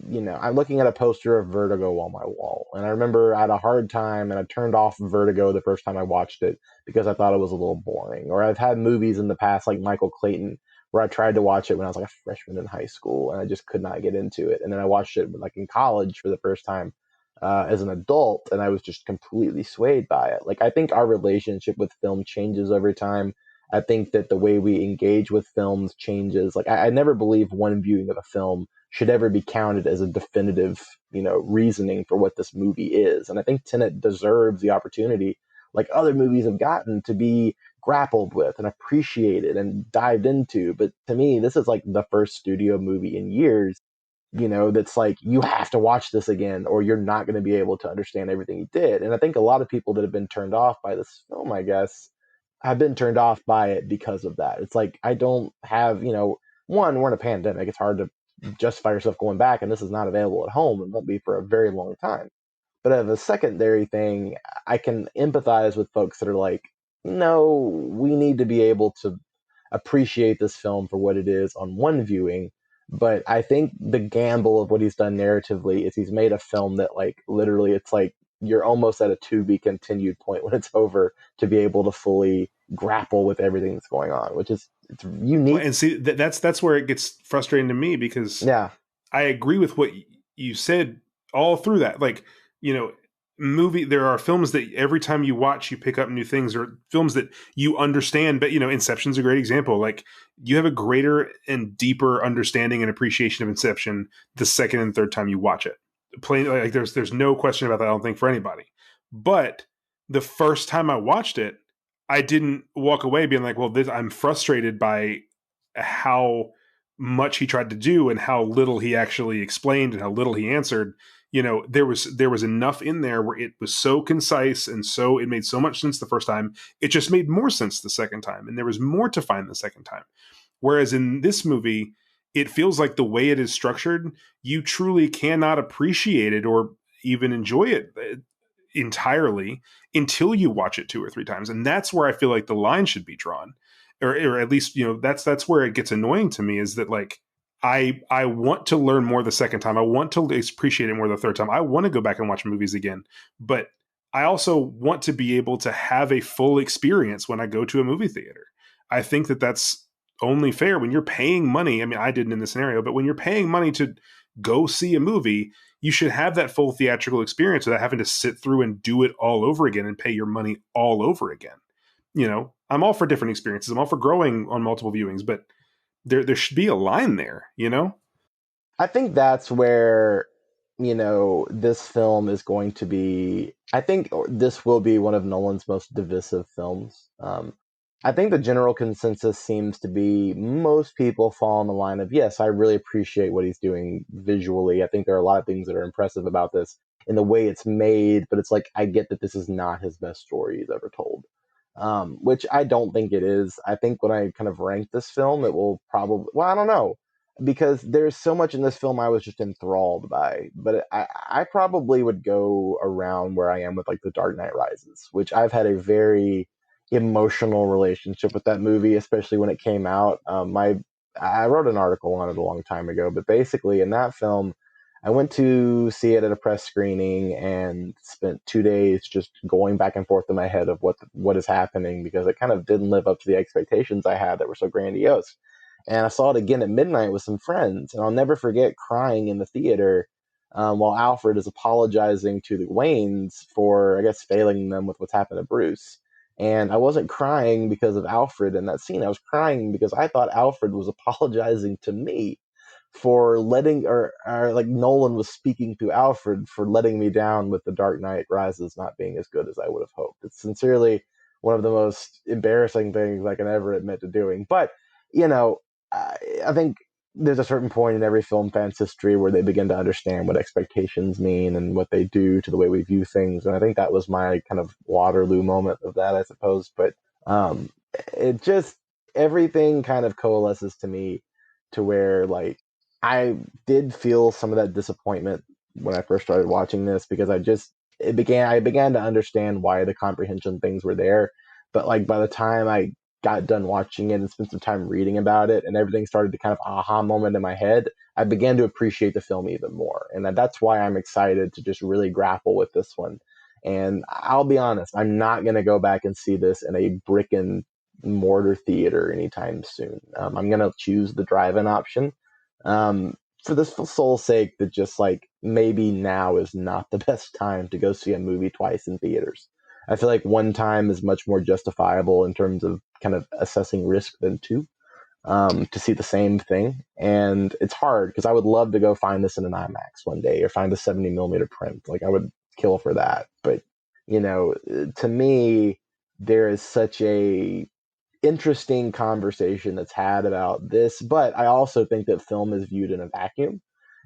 you know, I'm looking at a poster of Vertigo on my wall. And I remember I had a hard time and I turned off Vertigo the first time I watched it because I thought it was a little boring. Or I've had movies in the past like Michael Clayton where I tried to watch it when I was like a freshman in high school and I just could not get into it. And then I watched it like in college for the first time as an adult, and I was just completely swayed by it. Like, I think our relationship with film changes over time. I think that the way we engage with films changes. Like, I never believe one viewing of a film should ever be counted as a definitive, you know, reasoning for what this movie is. And I think Tenet deserves the opportunity, like other movies have gotten, to be grappled with and appreciated and dived into. But to me, this is like the first studio movie in years, you know, that's like, you have to watch this again or you're not going to be able to understand everything he did. And I think a lot of people that have been turned off by this film, I guess, have been turned off by it because of that. It's like, I don't have, you know, one, we're in a pandemic. It's hard to justify yourself going back, and this is not available at home and won't be for a very long time. But as a secondary thing, I can empathize with folks that are like, no, we need to be able to appreciate this film for what it is on one viewing. But I think the gamble of what he's done narratively is he's made a film that, like, literally, it's like you're almost at a to be continued point when it's over to be able to fully grapple with everything that's going on, which is, it's unique. And see, that's where it gets frustrating to me, because Yeah. I agree with what you said all through that. Like, there are films that every time you watch, you pick up new things, or films that you understand. But, Inception's a great example. Like, you have a greater and deeper understanding and appreciation of Inception the second and third time you watch it. Like, there's no question about that, I don't think, for anybody. But the first time I watched it, I didn't walk away being like, well, I'm frustrated by how much he tried to do and how little he actually explained and how little he answered. There was enough in there where it was so concise, and so it made so much sense the first time. It just made more sense the second time, and there was more to find the second time. Whereas in this movie, it feels like the way it is structured, you truly cannot appreciate it or even enjoy it entirely until you watch it 2 or 3 times. And that's where I feel like the line should be drawn. Or at least, that's where it gets annoying to me, is that, like, I want to learn more the second time. I want to appreciate it more the third time. I want to go back and watch movies again. But I also want to be able to have a full experience when I go to a movie theater. I think that that's only fair when you're paying money. I mean, I didn't in this scenario, but when you're paying money to go see a movie, you should have that full theatrical experience without having to sit through and do it all over again and pay your money all over again. I'm all for different experiences. I'm all for growing on multiple viewings, but there should be a line there, I think that's where, this film is going to be, I think this will be one of Nolan's most divisive films. I think the general consensus seems to be most people fall on the line of, yes, I really appreciate what he's doing visually. I think there are a lot of things that are impressive about this in the way it's made, but it's like, I get that this is not his best story he's ever told. Which I don't think it is. I think when I kind of rank this film, it will probably, well, I don't know, because there's so much in this film I was just enthralled by. But I probably would go around where I am with, like, The Dark Knight Rises, which I've had a very emotional relationship with that movie, especially when it came out. I wrote an article on it a long time ago, but basically in that film, I went to see it at a press screening and spent 2 days just going back and forth in my head of what is happening, because it kind of didn't live up to the expectations I had that were so grandiose. And I saw it again at midnight with some friends, and I'll never forget crying in the theater while Alfred is apologizing to the Waynes for, I guess, failing them with what's happened to Bruce. And I wasn't crying because of Alfred in that scene. I was crying because I thought Alfred was apologizing to me for letting, or like Nolan was speaking to Alfred for letting me down with The Dark Knight Rises not being as good as I would have hoped. It's sincerely one of the most embarrassing things I can ever admit to doing. But, I think there's a certain point in every film fan's history where they begin to understand what expectations mean and what they do to the way we view things. And I think that was my kind of Waterloo moment of that, I suppose. But it just, everything kind of coalesces to me to where, like, I did feel some of that disappointment when I first started watching this, because I began to understand why the comprehension things were there. But, like, by the time I got done watching it and spent some time reading about it and everything started to kind of aha moment in my head, I began to appreciate the film even more. And that's why I'm excited to just really grapple with this one. And I'll be honest, I'm not going to go back and see this in a brick and mortar theater anytime soon. I'm going to choose the drive-in option. For this sole sake that just, like, maybe now is not the best time to go see a movie twice in theaters. I feel like one time is much more justifiable in terms of kind of assessing risk than two, to see the same thing. And it's hard because I would love to go find this in an IMAX one day or find a 70 millimeter print. Like, I would kill for that. But, to me, there is such a interesting conversation that's had about this, but I also think that film is viewed in a vacuum,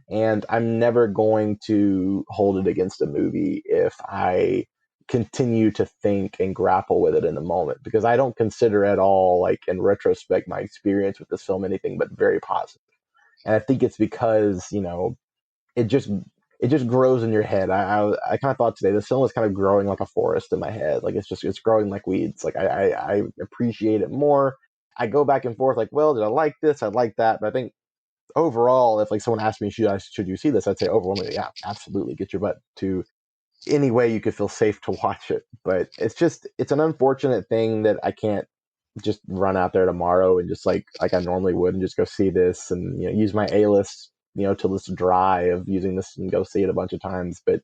and I'm never going to hold it against a movie if I continue to think and grapple with it in the moment, because I don't consider at all, like, in retrospect, my experience with this film anything but very positive. And I think it's because, it just it just grows in your head. I kind of thought today this film is kind of growing like a forest in my head. Like it's growing like weeds. Like I appreciate it more. I go back and forth like, well, did I like this? I like that. But I think overall, if like someone asked me, should you see this? I'd say overwhelmingly, yeah, absolutely. Get your butt to any way you could feel safe to watch it. But it's an unfortunate thing that I can't just run out there tomorrow and just like I normally would and just go see this and use my A-list to this drive of using this and go see it a bunch of times. But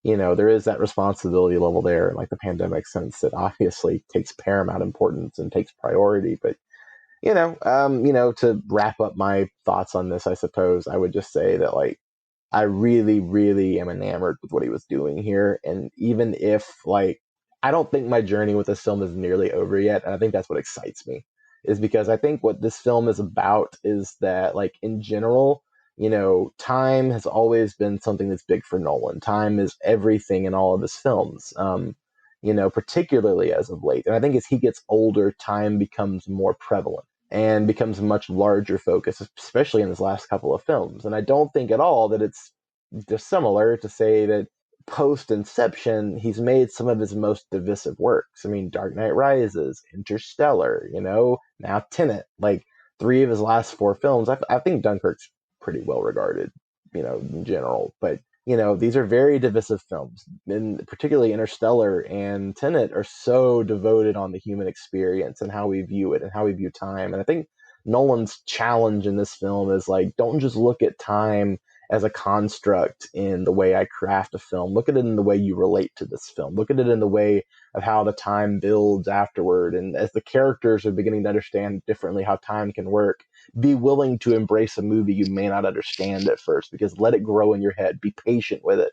there is that responsibility level there, like the pandemic sense that obviously takes paramount importance and takes priority. But to wrap up my thoughts on this, I suppose I would just say that like I really, really am enamored with what he was doing here. And even if like I don't think my journey with this film is nearly over yet, and I think that's what excites me, is because I think what this film is about is that like in general, time has always been something that's big for Nolan. Time is everything in all of his films. Particularly as of late. And I think as he gets older, time becomes more prevalent and becomes a much larger focus, especially in his last couple of films. And I don't think at all that it's dissimilar to say that post Inception, he's made some of his most divisive works. I mean, Dark Knight Rises, Interstellar, now Tenet, like 3 of his last 4 films. I think Dunkirk's pretty well regarded, in general. But these are very divisive films, and particularly Interstellar and Tenet are so devoted on the human experience and how we view it and how we view time. And I think Nolan's challenge in this film is like, don't just look at time as a construct in the way I craft a film. Look at it in the way you relate to this film. Look at it in the way of how the time builds afterward. And as the characters are beginning to understand differently how time can work, be willing to embrace a movie you may not understand at first, because let it grow in your head. Be patient with it.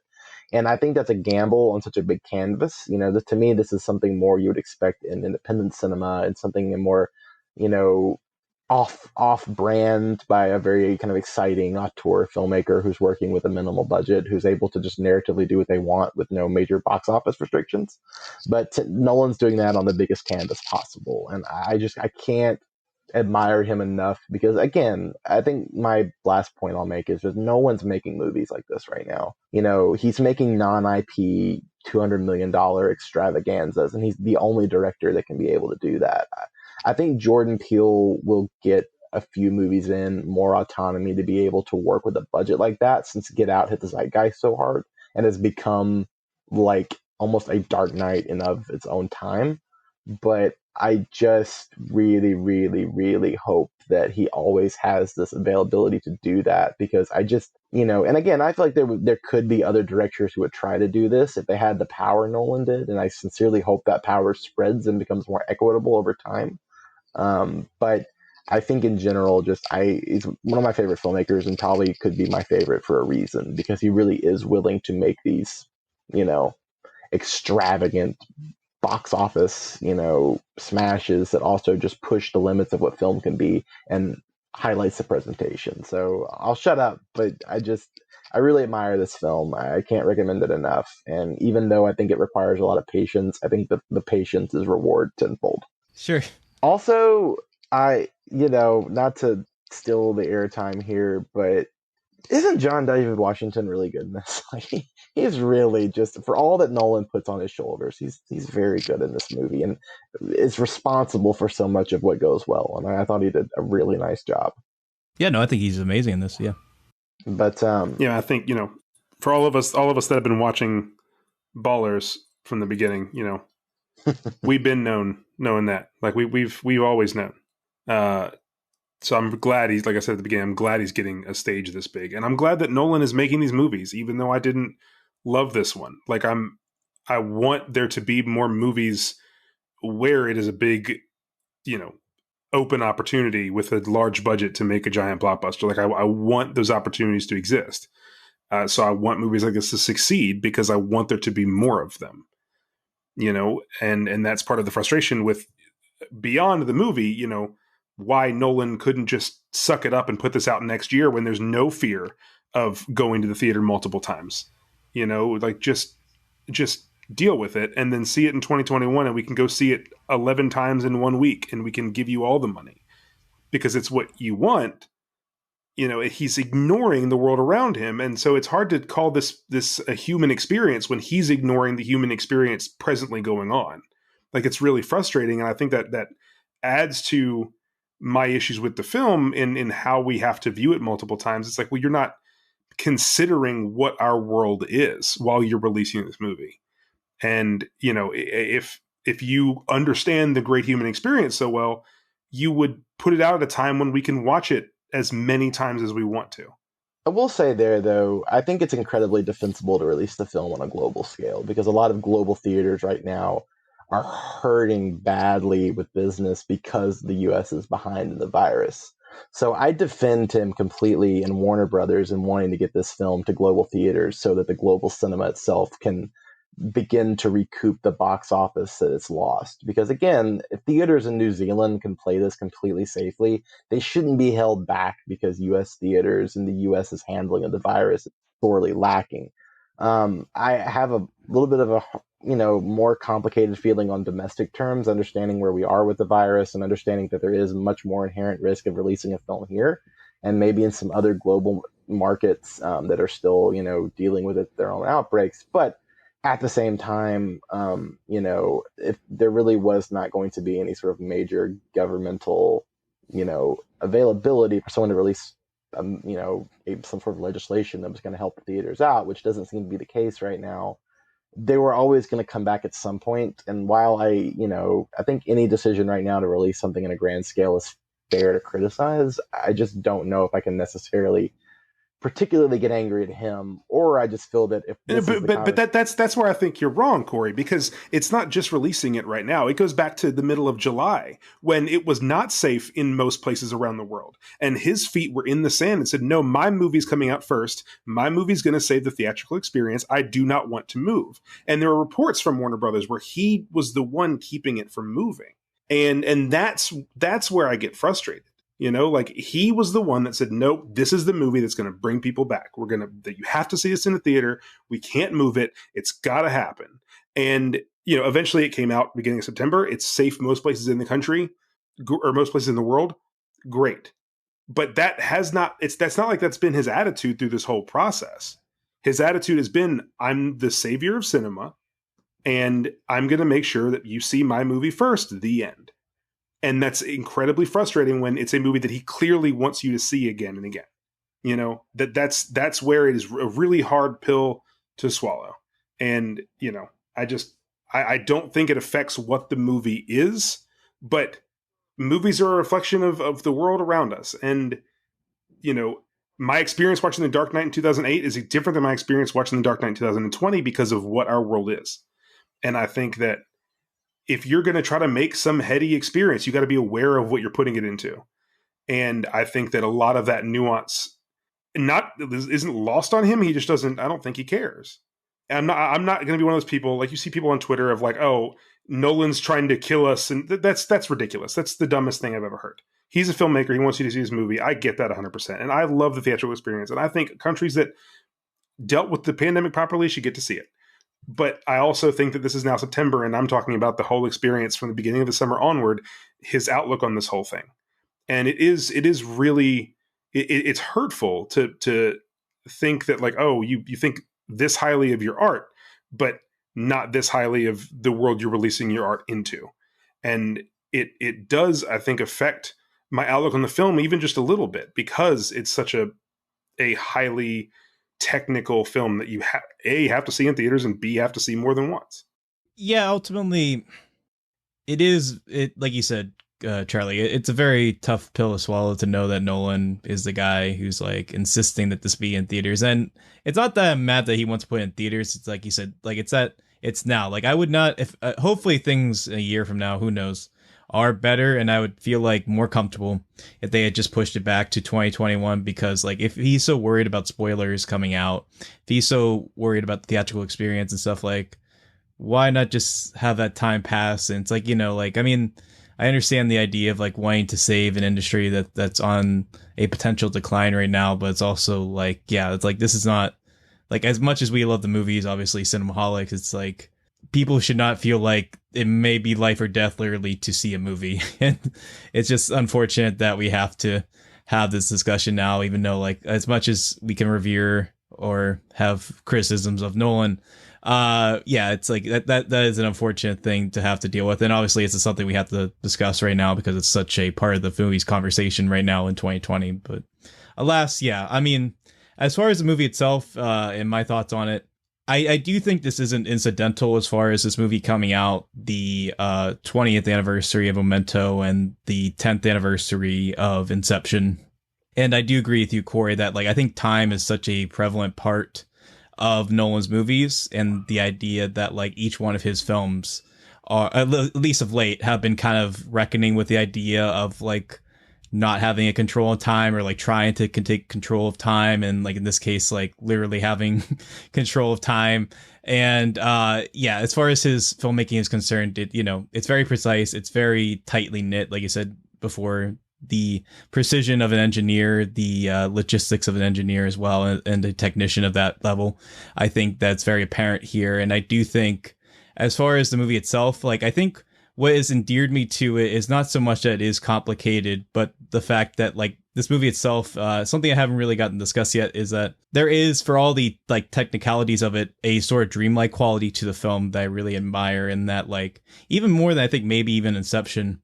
And I think that's a gamble on such a big canvas. To me, this is something more you would expect in independent cinema and something more, off brand by a very kind of exciting auteur filmmaker who's working with a minimal budget, who's able to just narratively do what they want with no major box office restrictions. But Nolan's doing that on the biggest canvas possible. And I can't admire him enough, because again, I think my last point I'll make is that no one's making movies like this right now. He's making non-IP $200 million extravaganzas, and he's the only director that can be able to do that. I think Jordan Peele will get a few movies in more autonomy to be able to work with a budget like that, since Get Out hit the zeitgeist so hard and has become like almost a Dark Knight in of its own time. But I just really, really, really hope that he always has this availability to do that, because I just, and again, I feel like there could be other directors who would try to do this if they had the power Nolan did, and I sincerely hope that power spreads and becomes more equitable over time. But I think in general, he's one of my favorite filmmakers, and probably could be my favorite for a reason, because he really is willing to make these, extravagant box office, smashes that also just push the limits of what film can be and highlights the presentation. So I'll shut up, but I really admire this film. I can't recommend it enough. And even though I think it requires a lot of patience, I think the patience is reward tenfold. Sure. Also, not to steal the airtime here, but isn't John David Washington really good in this? Like, he's really just, for all that Nolan puts on his shoulders, he's very good in this movie, and is responsible for so much of what goes well. And I thought he did a really nice job. Yeah, no, I think he's amazing in this. Yeah. But I think for all of us that have been watching Ballers from the beginning, we've been knowing that, like we've always known. So I'm glad he's, like I said at the beginning, I'm glad he's getting a stage this big, and I'm glad that Nolan is making these movies, even though I didn't love this one. Like I want there to be more movies where it is a big, open opportunity with a large budget to make a giant blockbuster. Like I want those opportunities to exist. So I want movies like this to succeed, because I want there to be more of them. And that's part of the frustration with beyond the movie, why Nolan couldn't just suck it up and put this out next year when there's no fear of going to the theater multiple times. Like just deal with it and then see it in 2021, and we can go see it 11 times in 1 week, and we can give you all the money because it's what you want. he's ignoring the world around him. And so it's hard to call this a human experience when he's ignoring the human experience presently going on. Like, it's really frustrating. And I think that adds to my issues with the film in how we have to view it multiple times. It's like, well, you're not considering what our world is while you're releasing this movie. And, if you understand the great human experience so well, you would put it out at a time when we can watch it as many times as we want to. I will say there, though, I think it's incredibly defensible to release the film on a global scale, because a lot of global theaters right now are hurting badly with business because the US is behind in the virus. So I defend him completely and Warner Brothers in wanting to get this film to global theaters so that the global cinema itself can begin to recoup the box office that it's lost. Because again, if theaters in New Zealand can play this completely safely, they shouldn't be held back because US theaters and the US's handling of the virus is sorely lacking. I have a little bit of a more complicated feeling on domestic terms, understanding where we are with the virus and understanding that there is much more inherent risk of releasing a film here and maybe in some other global markets that are still dealing with their own outbreaks. But at the same time, if there really was not going to be any sort of major governmental, availability for someone to release, some sort of legislation that was going to help the theaters out, which doesn't seem to be the case right now, they were always going to come back at some point. And while I think any decision right now to release something in a grand scale is fair to criticize, I just don't know if I can necessarily particularly get angry at him, or I just feel that if that's where I think you're wrong, Cory, because it's not just releasing it right now. It goes back to the middle of July when it was not safe in most places around the world, and his feet were in the sand and said, "No, my movie's coming out first. My movie's going to save the theatrical experience. I do not want to move." And there were reports from Warner Brothers where he was the one keeping it from moving, and that's where I get frustrated. Like, he was the one that said, nope, this is the movie that's going to bring people back. That you have to see this in the theater. We can't move it. It's got to happen. And, eventually it came out beginning of September. It's safe most places in the country or most places in the world. Great. But that's not like that's been his attitude through this whole process. His attitude has been, I'm the savior of cinema and I'm going to make sure that you see my movie first, the end. And that's incredibly frustrating when it's a movie that he clearly wants you to see again and again. That's where it is a really hard pill to swallow. And, I don't think it affects what the movie is, but movies are a reflection of the world around us. And, my experience watching The Dark Knight in 2008 is different than my experience watching The Dark Knight in 2020 because of what our world is. And I think that if you're going to try to make some heady experience, you got to be aware of what you're putting it into. And I think that a lot of that nuance isn't lost on him. He just doesn't, I don't think he cares. And I'm not going to be one of those people, like you see people on Twitter of like, oh, Nolan's trying to kill us. And that's ridiculous. That's the dumbest thing I've ever heard. He's a filmmaker. He wants you to see his movie. I get that 100%. And I love the theatrical experience. And I think countries that dealt with the pandemic properly should get to see it. But I also think that this is now September, and I'm talking about the whole experience from the beginning of the summer onward, his outlook on this whole thing. And it is really, it's hurtful to think that, like, oh, you think this highly of your art, but not this highly of the world you're releasing your art into. And it does, I think, affect my outlook on the film even just a little bit, because it's such a highly technical film that you have to see in theaters and B, have to see more than once. Yeah, ultimately, it like you said, Charlie, it's a very tough pill to swallow to know that Nolan is the guy who's like insisting that this be in theaters. And it's not that I'm mad that he wants to put it in theaters. It's like you said, like it's now. Like I would not, if hopefully things a year from now, who knows, are better, and I would feel like more comfortable if they had just pushed it back to 2021, because like if he's so worried about spoilers coming out, if he's so worried about the theatrical experience and stuff, like why not just have that time pass? And it's like, like, I mean, I understand the idea of like wanting to save an industry that's on a potential decline right now, but it's also like, yeah, it's like, this is not like, as much as we love the movies, obviously Cinemaholics, it's like people should not feel like it may be life or death literally to see a movie. And it's just unfortunate that we have to have this discussion now, even though like as much as we can revere or have criticisms of Nolan, yeah, it's like that is an unfortunate thing to have to deal with, and obviously it's something we have to discuss right now because it's such a part of the movie's conversation right now in 2020. But alas, yeah, I mean, as far as the movie itself, and my thoughts on it, I do think this isn't incidental as far as this movie coming out the 20th anniversary of Memento and the 10th anniversary of Inception. And I do agree with you, Cory, that like I think time is such a prevalent part of Nolan's movies, and the idea that like each one of his films are, at least of late, have been kind of reckoning with the idea of like not having a control of time, or like trying to take control of time, and like in this case like literally having control of time. And yeah, as far as his filmmaking is concerned, it, you know, it's very precise, it's very tightly knit, like you said before, the precision of an engineer, the logistics of an engineer as well, and a technician of that level. I think that's very apparent here. And I do think as far as the movie itself, like I think what has endeared me to it is not so much that it is complicated, but the fact that like this movie itself, something I haven't really gotten discussed yet, is that there is, for all the like technicalities of it, a sort of dreamlike quality to the film that I really admire. And that like even more than I think maybe even Inception,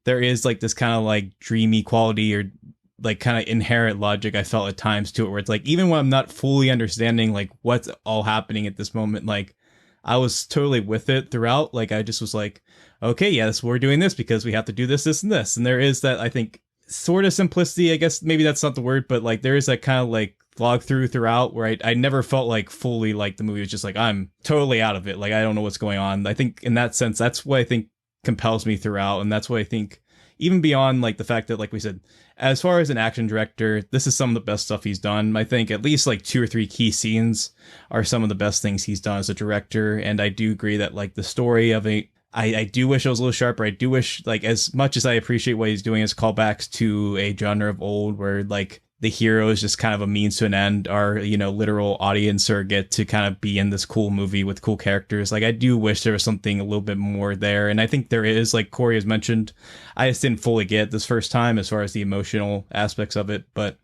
there is like this kind of like dreamy quality, or like kind of inherent logic I felt at times to it, where it's like even when I'm not fully understanding like what's all happening at this moment, like I was totally with it throughout. Like I just was like, okay, yes, we're doing this because we have to do this, this, and this. And there is that, I think, sort of simplicity, I guess maybe that's not the word, but like there is that kind of like log throughout where I never felt like fully like the movie was just like, I'm totally out of it. Like I don't know what's going on. I think in that sense, that's what I think compels me throughout. And that's what I think, even beyond like the fact that, like we said, as far as an action director, this is some of the best stuff he's done. I think at least like 2 or 3 key scenes are some of the best things he's done as a director. And I do agree that like the story of I do wish it was a little sharper. I do wish, like, as much as I appreciate what he's doing as callbacks to a genre of old where like the hero is just kind of a means to an end, our, you know, literal audience surrogate to kind of be in this cool movie with cool characters. Like I do wish there was something a little bit more there. And I think there is, like Cory has mentioned, I just didn't fully get it this first time as far as the emotional aspects of it. But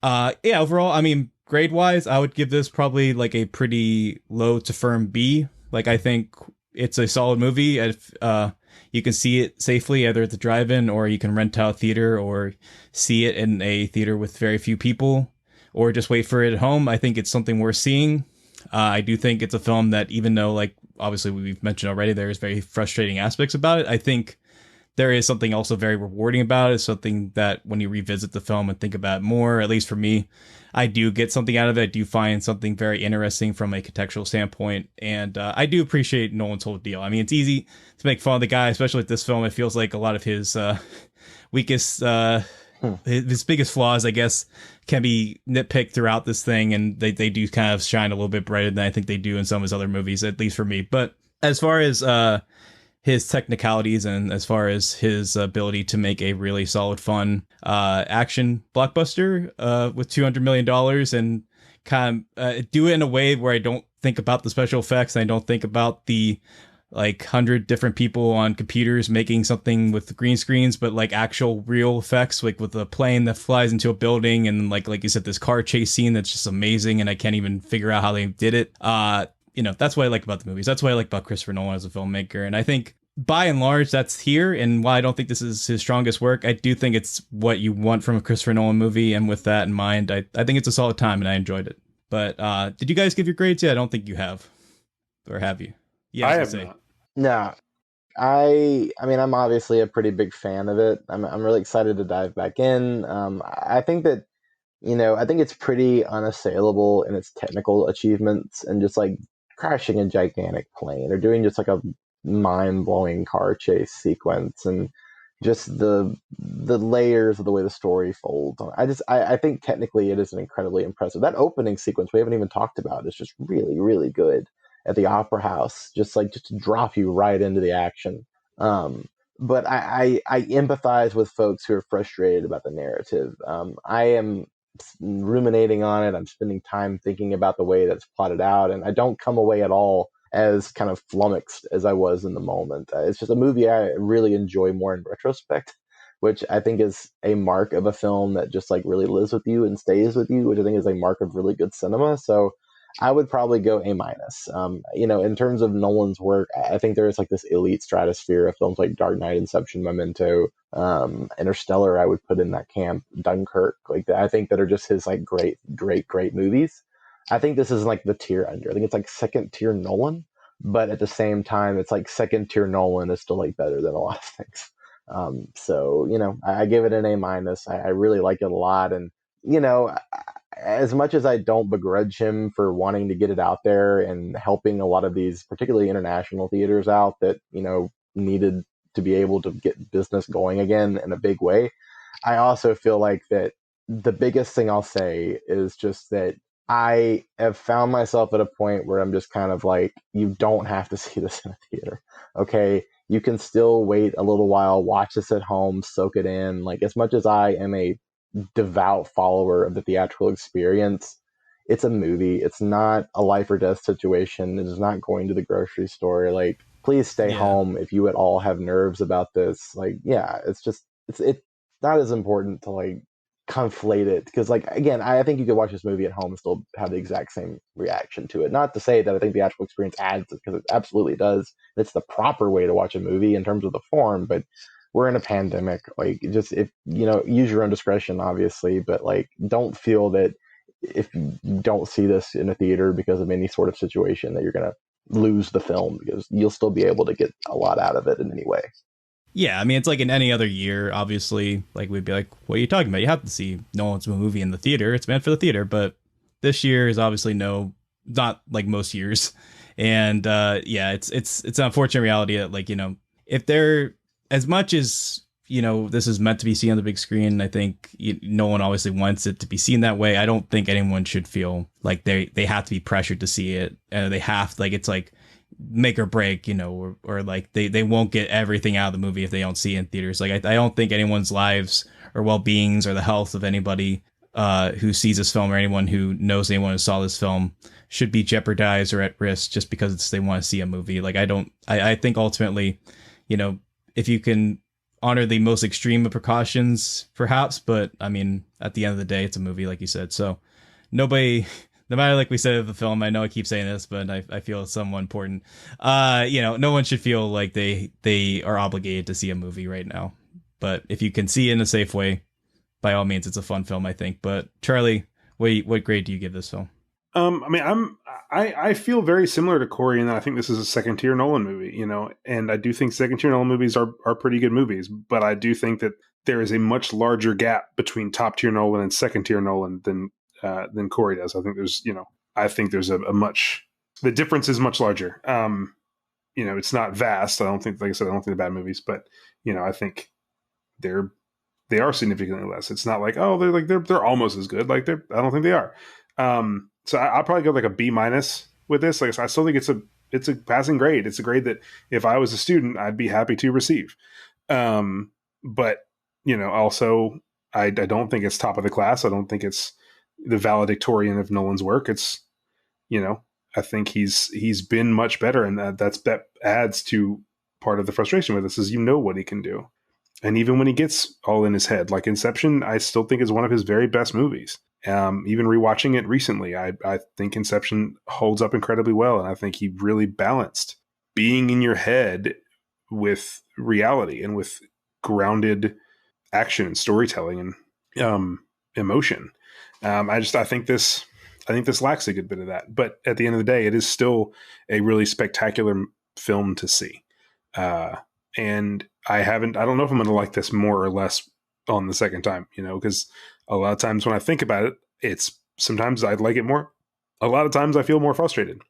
yeah, overall, I mean, grade wise, I would give this probably like a pretty low to firm B. Like I think it's a solid movie. If you can see it safely either at the drive-in, or you can rent out a theater, or see it in a theater with very few people, or just wait for it at home, I think it's something worth seeing. I do think it's a film that, even though like obviously we've mentioned already, there's very frustrating aspects about it, I think there is something also very rewarding about it. It's something that when you revisit the film and think about it more, at least for me, I do get something out of it. I do find something very interesting from a contextual standpoint. And I do appreciate Nolan's whole deal. I mean, it's easy to make fun of the guy, especially with this film. It feels like a lot of his weakest, his biggest flaws, I guess, can be nitpicked throughout this thing. And they do kind of shine a little bit brighter than I think they do in some of his other movies, at least for me. But as far as his technicalities, and as far as his ability to make a really solid, fun action blockbuster with $200 million, and kind of do it in a way where I don't think about the special effects, and I don't think about the like 100 different people on computers making something with green screens, but like actual real effects, like with a plane that flies into a building, and like you said, this car chase scene that's just amazing, and I can't even figure out how they did it. You know, that's what I like about the movies. That's what I like about Christopher Nolan as a filmmaker. And I think by and large, that's here. And while I don't think this is his strongest work, I do think it's what you want from a Christopher Nolan movie. And with that in mind, I think it's a solid time, and I enjoyed it. But did you guys give your grades yet? I don't think you have. Or have you? Yeah, I have not. No. I mean, I'm obviously a pretty big fan of it. I'm really excited to dive back in. I think that, you know, I think it's pretty unassailable in its technical achievements, and just like crashing a gigantic plane, or doing just like a mind-blowing car chase sequence, and just the layers of the way the story folds. I think technically it is an incredibly impressive. That opening sequence we haven't even talked about is just really, really good at the Opera House, just to drop you right into the action. But I empathize with folks who are frustrated about the narrative. I am ruminating on it. I'm spending time thinking about the way that's plotted out, and I don't come away at all as kind of flummoxed as I was in the moment. It's just a movie I really enjoy more in retrospect which I think is a mark of a film that just like really lives with you and stays with you, which I think is a mark of really good cinema. So I would probably go A minus. In terms of Nolan's work, I think there is like this elite stratosphere of films like Dark Knight, Inception, Memento, Interstellar. I would put in that camp. Dunkirk, like I think that are just his like great, great, great movies. I think this is like the tier under. I think it's like second tier Nolan, but at the same time, it's like second tier Nolan is still like better than a lot of things. I give it an A minus. I really like it a lot, and as much as I don't begrudge him for wanting to get it out there and helping a lot of these, particularly international theaters out that, needed to be able to get business going again in a big way, I also feel like that the biggest thing I'll say is just that I have found myself at a point where I'm just kind of like, you don't have to see this in a theater. Okay. You can still wait a little while, watch this at home, soak it in. Like, as much as I am a devout follower of the theatrical experience, it's a movie. It's not a life or death situation. It is not going to the grocery store. Like, please stay home if you at all have nerves about this. Like, yeah, it's not as important to like conflate it, because like, again, I think you could watch this movie at home and still have the exact same reaction to it. Not to say that I think the theatrical experience adds, because it absolutely does. It's the proper way to watch a movie in terms of the form, but we're in a pandemic. Like, just, if use your own discretion, obviously, but like, don't feel that if you don't see this in a theater because of any sort of situation that you're gonna lose the film, because you'll still be able to get a lot out of it in any way. Yeah, I mean, it's like in any other year, obviously, like, we'd be like, what are you talking about? You have to see Nolan's movie in the theater. It's meant for the theater. But this year is obviously not like most years. And it's an unfortunate reality that, like, if they're, as much as, this is meant to be seen on the big screen, I think Nolan obviously wants it to be seen that way. I don't think anyone should feel like they have to be pressured to see it. They have, like, it's like make or break, or like they won't get everything out of the movie if they don't see it in theaters. Like, I don't think anyone's lives or well-beings or the health of anybody who sees this film, or anyone who knows anyone who saw this film, should be jeopardized or at risk just because they want to see a movie. Like, I think ultimately, if you can honor the most extreme of precautions, perhaps, but I mean, at the end of the day, it's a movie, like you said. So no matter, like we said of the film, I know I keep saying this, but I feel it's somewhat important. No one should feel like they are obligated to see a movie right now. But if you can see it in a safe way, by all means, it's a fun film, I think. But Charlie, what grade do you give this film? I feel very similar to Cory in that I think this is a second tier Nolan movie, and I do think second tier Nolan movies are pretty good movies, but I do think that there is a much larger gap between top tier Nolan and second tier Nolan than Cory does. I think there's the difference is much larger. It's not vast. I don't think, like I said, I don't think they're bad movies, but I think they are significantly less. It's not like, oh, they're almost as good. Like, I don't think they are. So I'll probably go like a B minus with this. Like, I still think it's a passing grade. It's a grade that if I was a student, I'd be happy to receive. But also I don't think it's top of the class. I don't think it's the valedictorian of Nolan's work. It's, I think he's been much better, and that adds to part of the frustration with this is what he can do. And even when he gets all in his head, like Inception, I still think is one of his very best movies. Even rewatching it recently, I think Inception holds up incredibly well. And I think he really balanced being in your head with reality and with grounded action and storytelling and emotion. I think this lacks a good bit of that. But at the end of the day, it is still a really spectacular film to see. And I don't know if I'm going to like this more or less on the second time, because a lot of times when I think about it, sometimes I'd like it more. A lot of times I feel more frustrated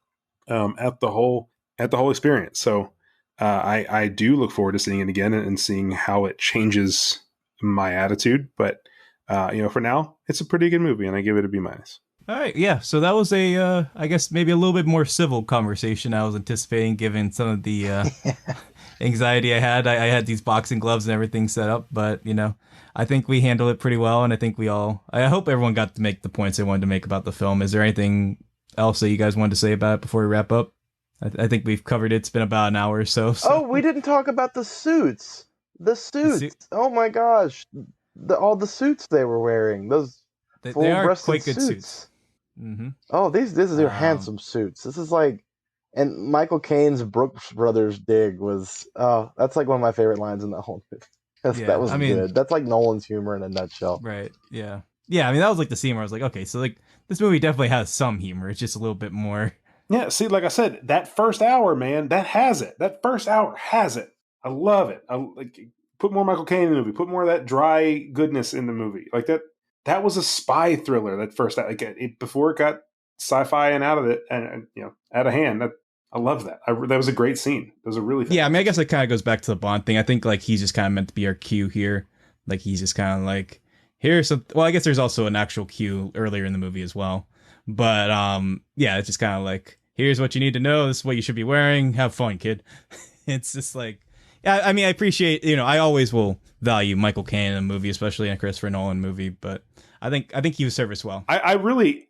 at the whole experience. So I do look forward to seeing it again and seeing how it changes my attitude. But for now, it's a pretty good movie, and I give it a B minus. All right, yeah. So that was I guess maybe a little bit more civil conversation I was anticipating, given some of the anxiety I had. I had these boxing gloves and everything set up, but I think we handled it pretty well, and I think I hope everyone got to make the points they wanted to make about the film. Is there anything else that you guys wanted to say about it before we wrap up? I think we've covered it. It's been about an hour or so. Oh, we didn't talk about the suits. The suits. Oh my gosh. All the suits they were wearing. Those They are full-breasted quite good suits. suits. Mm-hmm. Oh, these are Um, handsome suits. This is like, and Michael Caine's Brooks Brothers dig was, oh, that's like one of my favorite lines in the whole movie. That yeah, was I mean, good. That's like Nolan's humor in a nutshell. right, yeah, yeah. I mean, that was like the scene where I was like, okay, so like this movie definitely has some humor. It's just a little bit more. Yeah, see, like I said, that first hour, man, that has it. That first hour has it. I love it. I like put more Michael Caine in the movie. Put more of that dry goodness in the movie. Like that. That was a spy thriller. That first, like before it got sci-fi and out of it, and out of hand. I love that. That was a great scene. It was a really Yeah, I mean, I guess scene. it kind of goes back to the Bond thing. I think like he's just kind of meant to be our cue here. Like he's just kind of like here's some. Well, I guess there's also an actual cue earlier in the movie as well. But yeah, it's just kind of like here's what you need to know. This is what you should be wearing. Have fun, kid. It's just like, yeah. I mean, I appreciate I always will value Michael Caine in a movie, especially in a Christopher Nolan movie. But I think he was serviced well. I really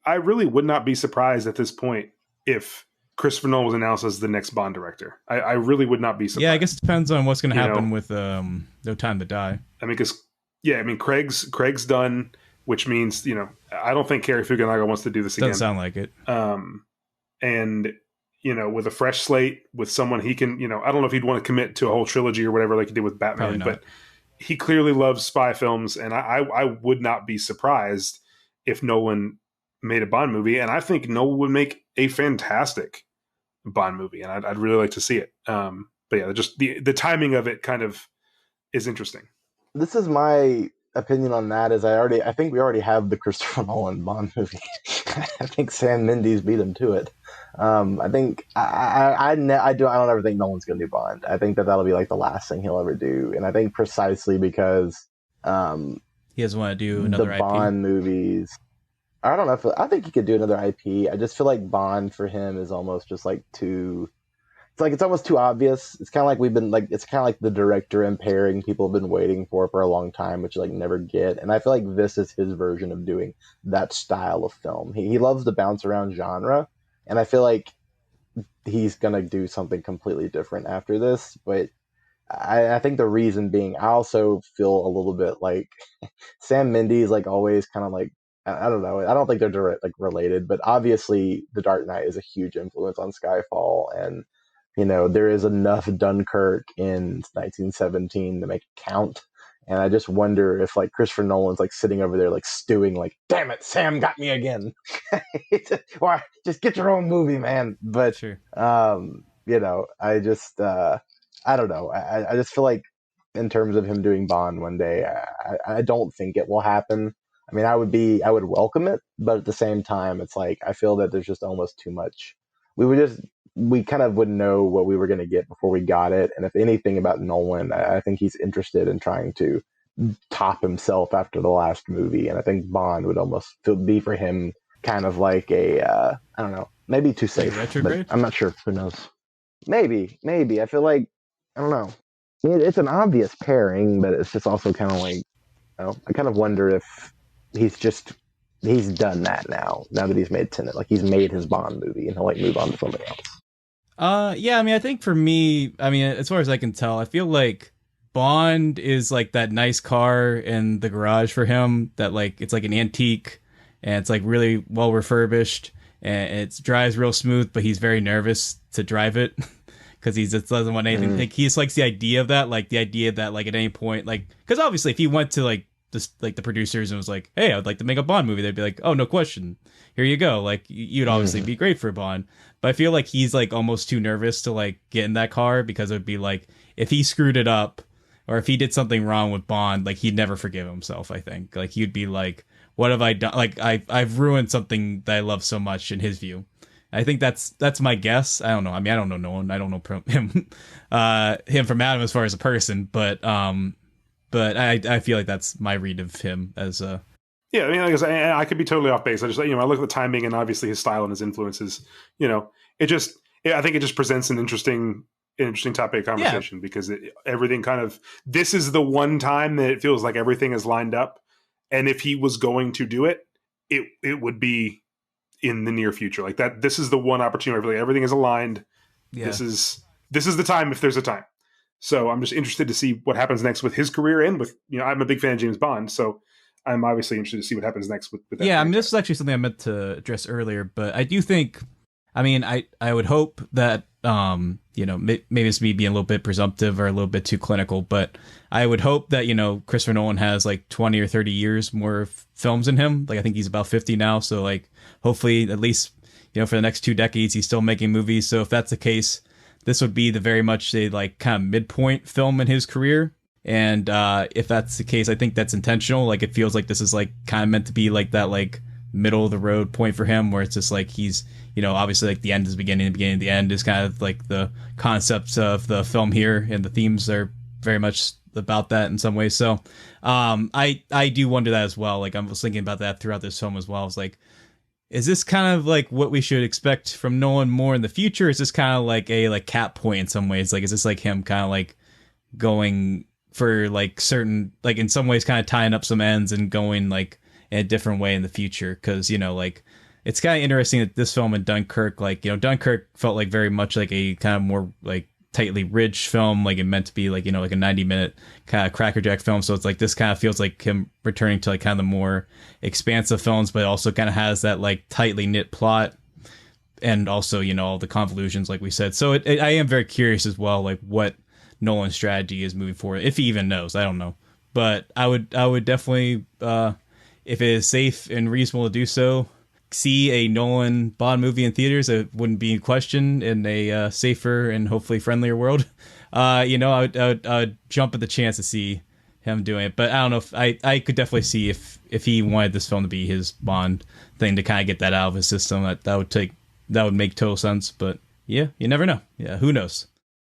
would not be surprised at this point if Christopher Nolan was announced as the next Bond director. I really would not be surprised. Yeah, I guess it depends on what's going to happen with No Time to Die. I mean, because Craig's done, which means I don't think Cary Fukunaga wants to do this again. Doesn't sound like it. And with a fresh slate, with someone he can, I don't know if he'd want to commit to a whole trilogy or whatever like he did with Batman, but he clearly loves spy films, and I would not be surprised if Nolan made a Bond movie, and I think Nolan would make a fantastic Bond movie, and I'd really like to see it. But yeah, just the timing of it kind of is interesting. This is my opinion on that. I think we already have the Christopher Nolan Bond movie. I think Sam Mendes beat him to it. I think I don't ever think Nolan's gonna do Bond. I think that'll be like the last thing he'll ever do, and I think precisely because he doesn't want to do another the IP. Bond movies. I don't know I think he could do another IP. I just feel like Bond for him is almost just like too. It's almost too obvious. It's kind of like it's kind of like the director impairing people have been waiting for a long time, which like never get. And I feel like this is his version of doing that style of film. He loves to bounce around genre, and I feel like he's gonna do something completely different after this. But I think the reason being, I also feel a little bit like Sam Mendes, like always, kind of like I don't know. I don't think they're direct, like related, but obviously, The Dark Knight is a huge influence on Skyfall, and there is enough Dunkirk in 1917 to make it count. And I just wonder if like Christopher Nolan's like sitting over there like stewing, like, damn it, Sam got me again. Or just get your own movie, man. But sure. I just I don't know. I just feel like in terms of him doing Bond one day, I don't think it will happen. I mean, I would welcome it, but at the same time, it's like I feel that there's just almost too much. We kind of would know what we were going to get before we got it. And if anything about Nolan, I think he's interested in trying to top himself after the last movie. And I think Bond would almost be for him kind of like I don't know, maybe too safe. But I'm not sure. Who knows? Maybe. I feel like, I don't know. It's an obvious pairing, but it's just also kind of like, I kind of wonder if he's done that now that he's made Tenet. Like he's made his Bond movie and he'll like move on to something else. Yeah, I mean, I think for me, I mean, as far as I can tell, I feel like Bond is like that nice car in the garage for him that like it's like an antique and it's like really well refurbished and it drives real smooth, but he's very nervous to drive it because he just doesn't want anything. Like he just likes the idea of that, like the idea that like at any point, like because obviously if he went to like the producers and was like, hey, I'd like to make a Bond movie, they'd be like, oh, no question, here you go. Like you'd obviously be great for Bond, but I feel like he's like almost too nervous to like get in that car because it would be like if he screwed it up or if he did something wrong with Bond, like he'd never forgive himself. I think like he'd be like, what have I done? Like I've ruined something that I love so much in his view. I think that's my guess. I don't know. I mean, I don't know Nolan. I don't know him from Adam as far as a person, but I feel like that's my read of him as a. Yeah, I mean, I could be totally off base. I just I look at the timing and obviously his style and his influences. I think it just presents an interesting topic of conversation because everything kind of this is the one time that it feels like everything is lined up, and if he was going to do it, it would be in the near future like that. This is the one opportunity where everything is aligned. Yeah. This is the time if there's a time. So I'm just interested to see what happens next with his career and with, I'm a big fan of James Bond, so I'm obviously interested to see what happens next with that. Yeah, I mean, this is actually something I meant to address earlier, but I do think, I mean, I would hope that, maybe it's me being a little bit presumptive or a little bit too clinical, but I would hope that, Christopher Nolan has like 20 or 30 years more films in him. Like, I think he's about 50 now. So like, hopefully at least, for the next 2 decades, he's still making movies. So if that's the case, this would be the very much a like kind of midpoint film in his career. And if that's the case, I think that's intentional. Like, it feels like this is like kind of meant to be like that, like middle of the road point for him, where it's just like he's, obviously like the end is beginning, the beginning of the end is kind of like the concepts of the film here, and the themes are very much about that in some ways. So I do wonder that as well. Like, I was thinking about that throughout this film as well. I was like, is this kind of like what we should expect from Nolan more in the future? Is this kind of like a like cap point in some ways? Like, is this like him kind of like going for like certain, like in some ways kind of tying up some ends and going like in a different way in the future? Because, like, it's kind of interesting that this film and Dunkirk, like, Dunkirk felt like very much like a kind of more like tightly ridged film, like it meant to be like, like a 90-minute kind of crackerjack film. So it's like this kind of feels like him returning to like kind of the more expansive films, but it also kind of has that like tightly knit plot, and also, all the convolutions like we said. So I am very curious as well, like what Nolan's strategy is moving forward, if he even knows. I don't know, but I would definitely, if it is safe and reasonable to do so, see a Nolan Bond movie in theaters. It wouldn't be in question in a safer and hopefully friendlier world. I would jump at the chance to see him doing it. But I don't know if I could definitely see if he wanted this film to be his Bond thing, to kind of get that out of his system. That would make total sense. But yeah, you never know. Yeah, who knows?